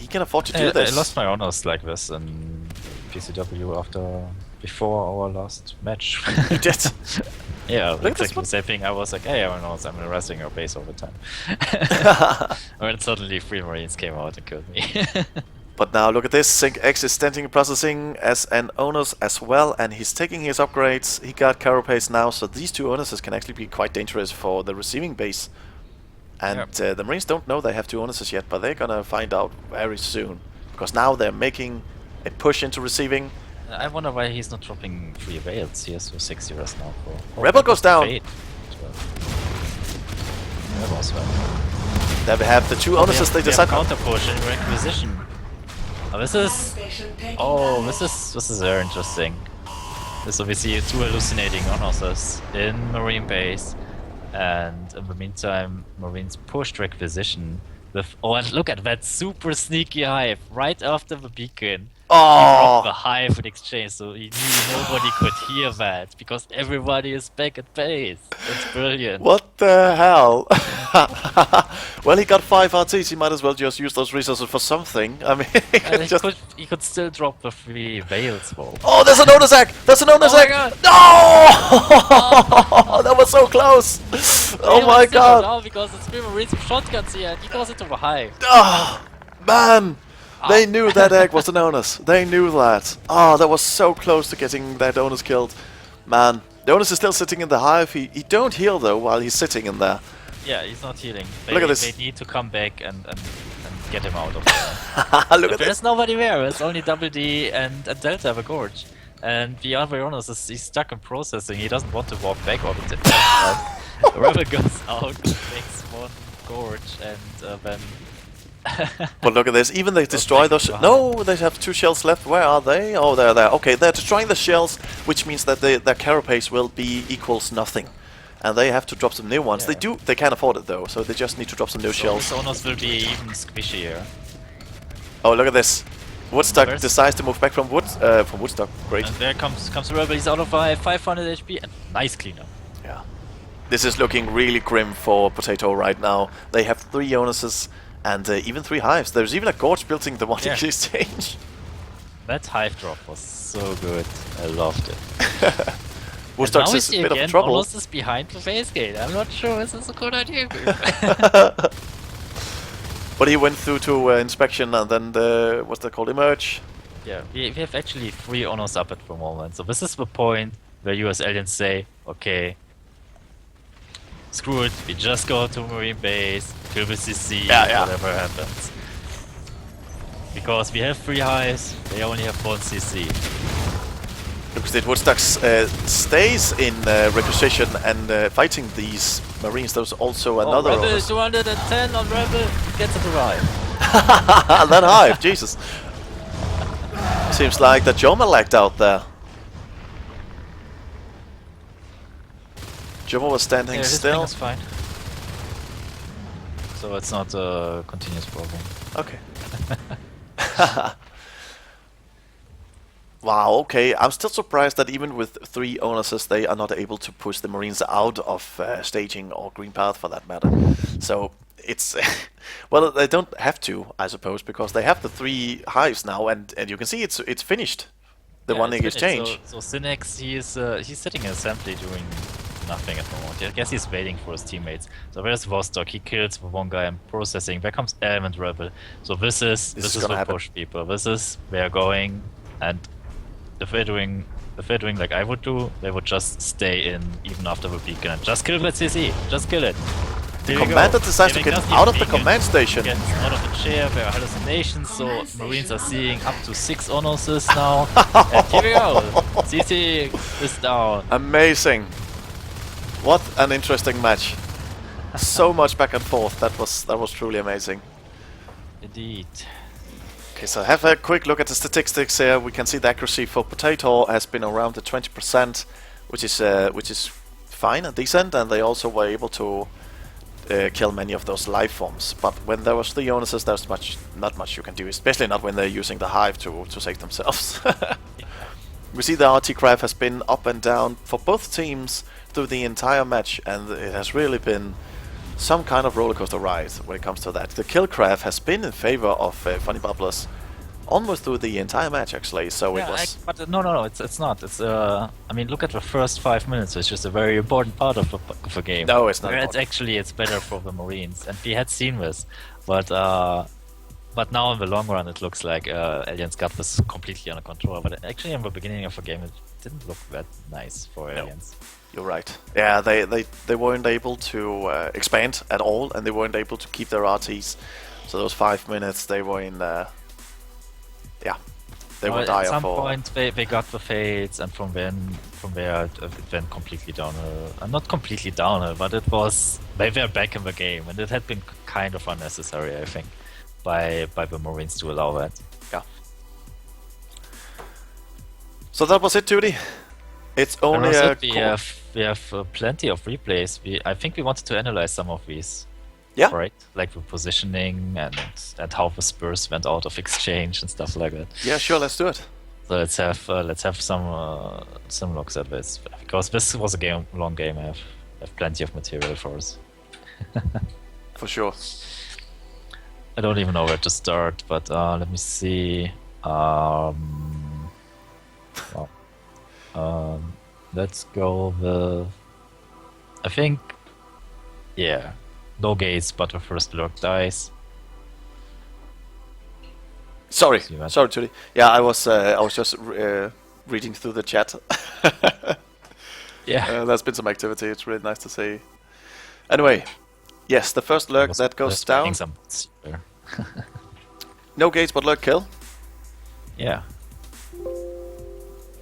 can afford to do this. I lost my honors like this in PCW before our last match. You did? Yeah, Look exactly the same thing. I was like, hey, I'm harassing your base all the time. And then suddenly 3 Marines came out and killed me. But now look at this, Sync X is standing processing as an Onus as well, and he's taking his upgrades. He got Carapace now, so these 2 Onuses can actually be quite dangerous for the receiving base. And the Marines don't know they have 2 Onuses yet, but they're gonna find out very soon. Because now they're making a push into receiving. I wonder why he's not dropping 3 Veils. He has 6 heroes now. Rebel goes down! Rebel as well. There we have the 2 Onuses they decide. Counter push and requisition. Oh, this is very interesting. So we see 2 hallucinating Onuses in Marine base, and in the meantime, Marines pushed requisition with. Oh, and look at that super sneaky hive right after the beacon. Oh! The hive in exchange, so he knew nobody could hear that because everybody is back at base. That's brilliant. What the hell? Well, he got 5 RTs, he might as well just use those resources for something. I mean, he could still drop the 3 Veils, though. Oh, there's an Onus egg! There's an Onus egg! No! That was so close! Oh my god! Now because it's 3 Marines with shotguns here and he goes into the hive. Oh, man! They knew that egg was an Onus. They knew that. Oh, that was so close to getting that Onus killed. Man, the Onus is still sitting in the hive. He don't heal though while he's sitting in there. Yeah, he's not healing. Look at this. They need to come back and get him out of there. Look at There's this. nobody there. It's only Double D and Delta have a gorge. And the other Onus is stuck in processing. He doesn't want to walk back all the time. Rebel goes out, makes 1 gorge, and then... But look at this, even they destroy those... No, they have 2 shells left. Where are they? Oh, they're there. Okay, they're destroying the shells, which means that their carapace will be equals nothing. And they have to drop some new ones. Yeah. They can't afford it though, so they just need to drop some new shells. Sonos will be even squishier. Oh, look at this. Woodstock decides to move back from Woodstock. Great. And there comes Rebel, he's out of 500 HP, and nice cleanup. Yeah. This is looking really grim for potaTAW right now. They have 3 Onuses and even 3 hives. There's even a gorge building the one exchange. That hive drop was so good. I loved it. Woodstock's is a bit of trouble. Almost is behind the phase gate. I'm not sure this is a good idea. But he went through to inspection and then the, what's that called, emerge? Yeah, we have actually 3 honors up at the moment. So this is the point where US aliens say, okay, screw it, we just go to Marine base, kill the CC, whatever happens. Because we have 3 hives, they only have 1 CC. Because it Woodstock stays in requisition and fighting these Marines. There's also another... Rebel is 210 on Rebel, gets it arrive. That hive, Jesus. Seems like the Joma lagged out there. Joma was standing still. Is fine. So it's not a continuous problem. Okay. Wow, okay. I'm still surprised that even with 3 Onuses, they are not able to push the Marines out of staging or green path for that matter. So it's... well, they don't have to, I suppose, because they have the 3 hives now, and you can see it's finished. The one exchange. So Synex, he's sitting in assembly doing nothing at the moment. I guess he's waiting for his teammates. So there's Vostok, he kills one guy and processing. There comes Element Rebel. So this is gonna what happen. push people. This is where going, and if they're doing like I would do, they would just stay in even after the beacon and just kill that CC. Just kill it. Here we Commander go. decides to Giving get us the out of the beacon, command station. gets out of the chair, there are hallucinations, so Marines are seeing up to 6 Onuses now. And here we go. CC is down. Amazing. What an interesting match. So much back and forth. That was truly amazing. Indeed. Okay, so have a quick look at the statistics here. We can see the accuracy for potaTAW has been around the 20%, which is fine and decent, and they also were able to kill many of those life forms. But when there was 3 Onuses, there's not much you can do, especially not when they're using the hive to save themselves. We see the RT graph has been up and down for both teams through the entire match, and it has really been some kind of rollercoaster ride when it comes to that. The kill graph has been in favor of FunnyBubblers almost through the entire match, actually. So it was. But no, it's not. It's I mean, look at the first 5 minutes. It's just a very important part of the game. No, it's not. It's better for the Marines, and we had seen this, but now in the long run, it looks like Aliens got this completely under control. But actually, in the beginning of the game, it didn't look that nice for Aliens. You're right. Yeah, they weren't able to expand at all, and they weren't able to keep their RTs. So those 5 minutes, they were in. They were dire for. At some point, they got the fades, and from there it went completely downhill. Not completely downhill, but it was they were back in the game, and it had been kind of unnecessary, I think, by the Marines to allow that. Yeah. So that was it, Judy. It's only we have plenty of replays. I think we wanted to analyze some of these. Yeah. Right, like the positioning and how the Spurs went out of exchange and stuff like that. Yeah, sure. Let's do it. So let's have some looks at this, because this was a long game. I have plenty of material for us. For sure. I don't even know where to start, but let me see. Let's go with. I think, yeah, no gates, but the first lurk dies. Sorry, Judy. Yeah, I was just reading through the chat. Yeah, there's been some activity. It's really nice to see. Anyway, yes, the first lurk that goes down. No gates, but lurk kill. Yeah.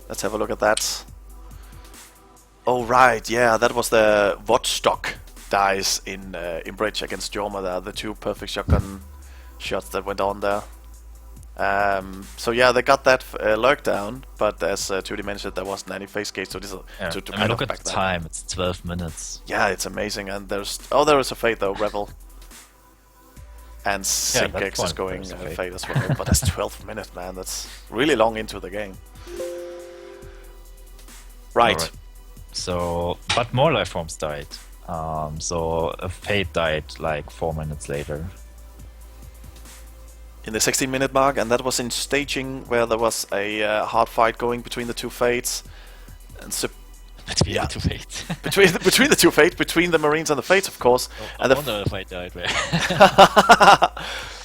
Let's have a look at that. Oh right, yeah, that was the Vostok dies in Bridge against Jorma there. The 2 perfect shotgun shots that went on there. So yeah, they got that lurk down, but as Judy mentioned, there wasn't any face gates, so this to I mean, look at the time. It's 12 minutes. Yeah, it's amazing, and there is a fade though, Rebel. And Sync-X is going fade as well, but that's 12 minutes, man. That's really long into the game. Right. So, but more life forms died. So a fade died like 4 minutes later. In the 16-minute mark, and that was in staging where there was a hard fight going between the 2 fades. And between the 2 fades. between the 2 fades, between the Marines and the fades, of course. Oh, and I wonder if I died there.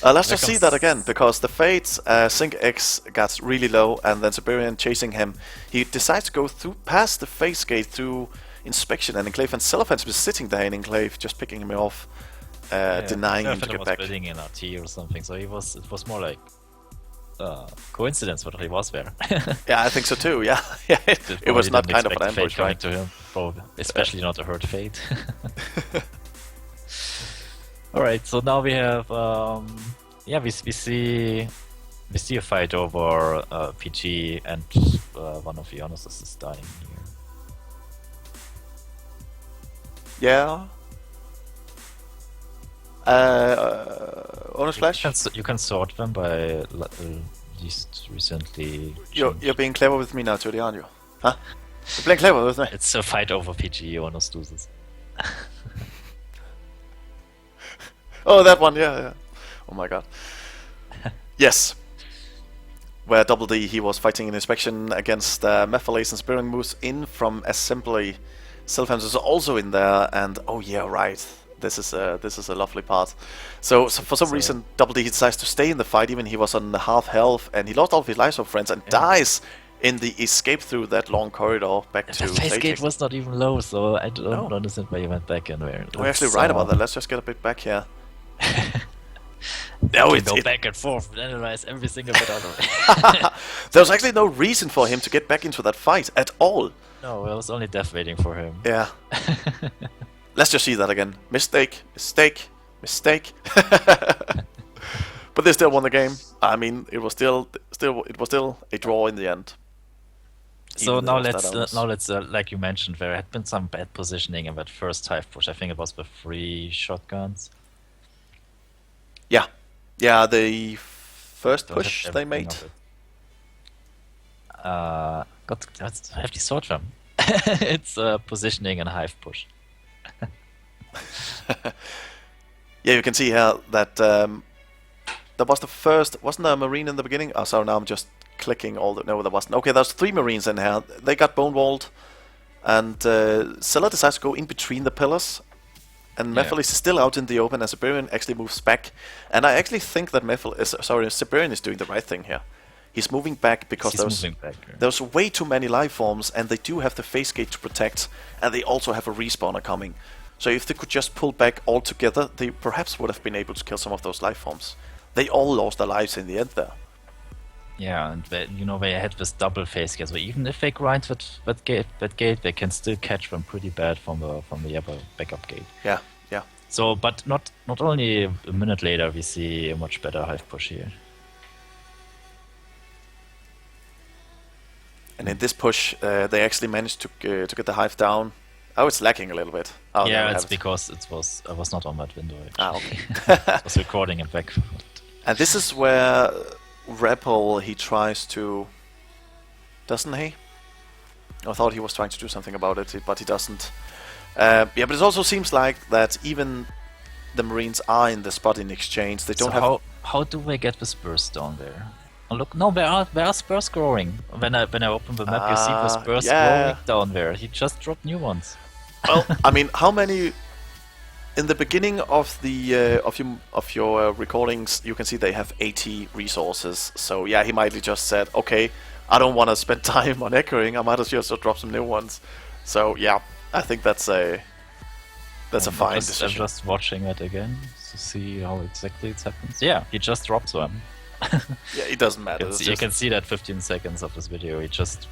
Let's just see that again, because the fades, Sync-X got really low, and then Siberian chasing him. He decides to go past the face gate through inspection and Enclave, and Cellophane was sitting there in Enclave, just picking him off, denying him to get back. Was building in RT or something, so it was more like coincidence, but he was there. Yeah, I think so too. Yeah, it was not kind of an ambush, right? To him, probably, especially not a hurt fade. All right, so now we have we see a fight over PG, and one of the Onuses is dying here. Yeah. Onus Flash? You can sort them by least recently. You're being clever with me now, Judy, aren't you? Huh? You're playing clever with me. It's a fight over PG, Onus loses. Oh, that one, yeah. Oh my god. Yes. Where Double D, he was fighting in inspection against Mephiles, and Spearing moves in from assembly Selfhams is also in there, and oh yeah, right. This is a lovely part. So for some reason, Double D decides to stay in the fight, even he was on half health, and he lost all of his lives of friends and dies in the escape through that long corridor back to The face Lake gate Exit. was not even low, so I don't understand why he went back in there. We're actually right about that. Let's just get a bit back here. No, Go back and forth and analyze every single bit out of it. There was actually no reason for him to get back into that fight at all. No, I was only death waiting for him. Yeah. Let's just see that again. Mistake, mistake, mistake. But they still won the game. I mean, it was still a draw in the end. So Even now though it was let's like you mentioned, there had been some bad positioning in that first hive push. I think it was with 3 shotguns. Yeah. Yeah, the first Don't push have they everything made. of it. Let's have the sword from. It's positioning and hive push. Yeah, you can see here that that was the first. Wasn't there a marine in the beginning? Oh, so now I'm just clicking all the. No, there wasn't. Okay, there's 3 marines in here. They got bone walled, and Scylla decides to go in between the pillars. And Yeah. Mephil is still out in the open, and Siberian actually moves back. And I actually think that Siberian is doing the right thing here. He's moving back because there's way too many life forms, and they do have the face gate to protect, and they also have a respawner coming. So if they could just pull back all together, they perhaps would have been able to kill some of those life forms. They all lost their lives in the end there. Yeah, and they had this double face gate, so even if they grind that gate, they can still catch them pretty bad from the other backup gate. Yeah, yeah. So, but not only a minute later, we see a much better hive push here. And in this push, they actually managed to get the hive down. Oh, it's lacking a little bit. Oh, there Yeah, we it's have it. because I was not on that window. Ah, okay. I was recording it back. And this is where Rebel, he tries to... Doesn't he? I thought he was trying to do something about it, but he doesn't. Yeah, but it also seems like that even the Marines are in the spot in exchange. They don't have... How do they get the spurs down there? Oh, look, no, there are spurs growing. When I open the map, you see the spurs growing down there. He just dropped new ones. Well, I mean, how many... In the beginning of the of your recordings, you can see they have 80 resources. So yeah, he might have just said, okay, I don't want to spend time on echoing. I might as well just drop some new ones. So yeah, I think that's a fine decision. I'm just watching it again to see how exactly it happens. Yeah, he just drops one. Yeah, it doesn't matter. You can see that 15 seconds of this video. He just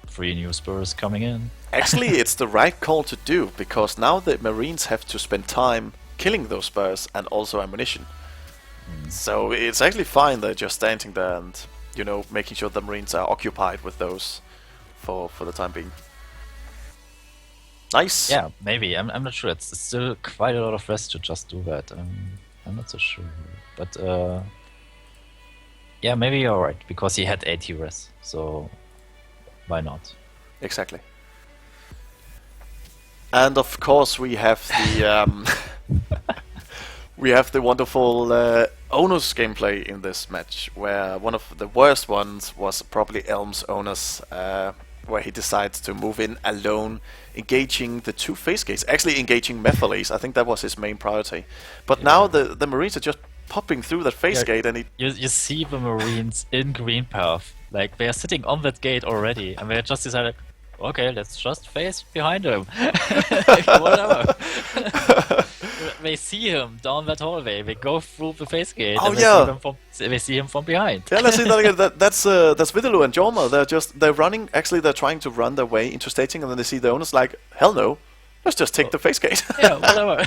3 new spurs coming in. Actually, it's the right call to do, because now the Marines have to spend time killing those spurs and also ammunition. So it's actually fine they're just standing there and, you know, making sure the Marines are occupied with those for the time being. Nice. Yeah, maybe. I'm not sure. It's still quite a lot of rest to just do that. I'm not so sure. But yeah, maybe you're right, because he had 80 res, so why not? Exactly. And of course we have the we have the wonderful Onus gameplay in this match, where one of the worst ones was probably Elm's Onus, where he decides to move in alone, engaging the 2 face gates, actually engaging Mephiles. I think that was his main priority. But now the Marines are just popping through that face gate, and you see the Marines in green path, like they are sitting on that gate already, and they just decided, okay, let's just face behind him. Whatever. They see him down that hallway. They go through the face gate. Oh, and yeah. They see him from behind. Yeah, let's see that again. That's Vidaloo and Jorma. They're running. Actually, they're trying to run their way into staging, and then they see the owners like, hell no, let's just take the face gate. Yeah, whatever.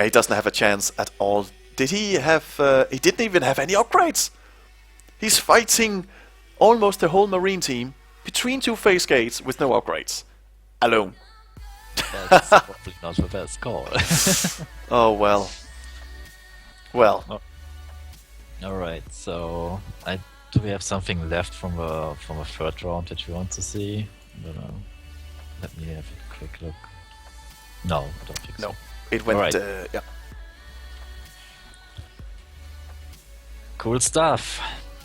He doesn't have a chance at all. Did he have? He didn't even have any upgrades. He's fighting almost the whole Marine team between 2 face gates with no upgrades, alone. That's probably not the best call. Oh well. Well. Oh. All right. So, do we have something left from a third round that we want to see? I don't know. Let me have a quick look. No, I don't think so. No. It went. Alright. Yeah. Cool stuff.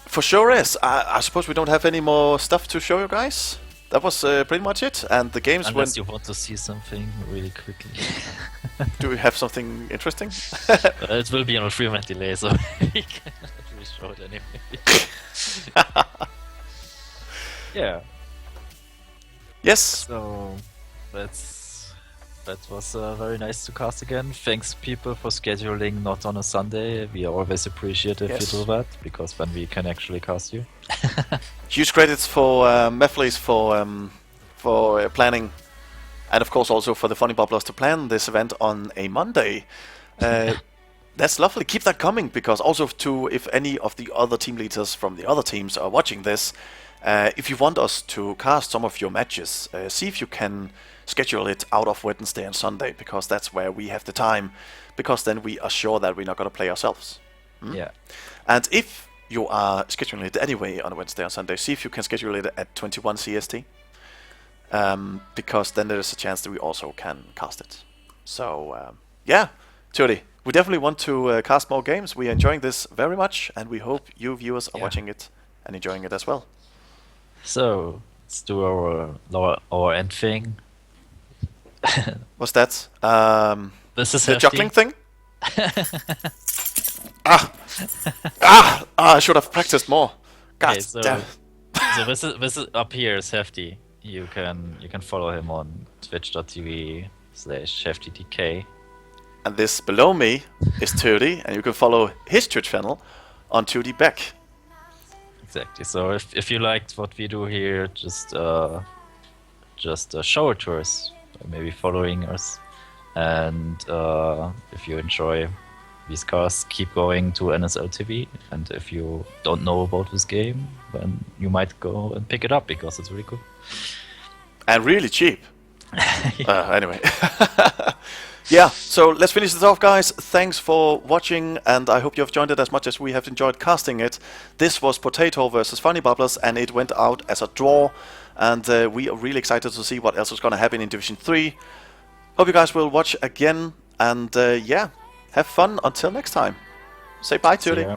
For sure is. I suppose we don't have any more stuff to show you guys. that was pretty much it. And the games Unless went. you want to see something really quickly. Do we have something interesting? It will be on a 3-minute delay, so we cannot really show it anyway. Yeah. Yes. So that was very nice to cast again. Thanks people for scheduling not on a Sunday. We always appreciate if Yes. you do that, because then we can actually cast you. Huge credits for Meflis for planning, and of course also for the FunnyBubblers to plan this event on a Monday. That's lovely. Keep that coming, because also if any of the other team leaders from the other teams are watching this, if you want us to cast some of your matches, see if you can schedule it out of Wednesday and Sunday, because that's where we have the time, because then we are sure that we're not going to play ourselves. Yeah. And if you are scheduling it anyway on Wednesday and Sunday, see if you can schedule it at 21 CST, because then there is a chance that we also can cast it. So, yeah, Turi, we definitely want to cast more games. We are enjoying this very much, and we hope you viewers are watching it and enjoying it as well. So let's do our end thing. What's that? This is The hefty. juggling thing? I should have practiced more. God Okay, so, damn. so this is up here is Hefty. You can follow him on twitch.tv/HeftyDK. And this below me is 2D, and you can follow his Twitch channel on 2D Beck. Exactly. So if you liked what we do here, just show it to us, maybe following us, and if you enjoy these casts, keep going to NSL TV. And if you don't know about this game, then you might go and pick it up, because it's really cool. And really cheap. Anyway. Yeah, so let's finish this off, guys. Thanks for watching, and I hope you have enjoyed it as much as we have enjoyed casting it. This was potaTAW versus FunnyBubblers, and it went out as a draw. And we are really excited to see what else is going to happen in Division 3. Hope you guys will watch again, and yeah, have fun until next time. Say bye, See Turi. ya.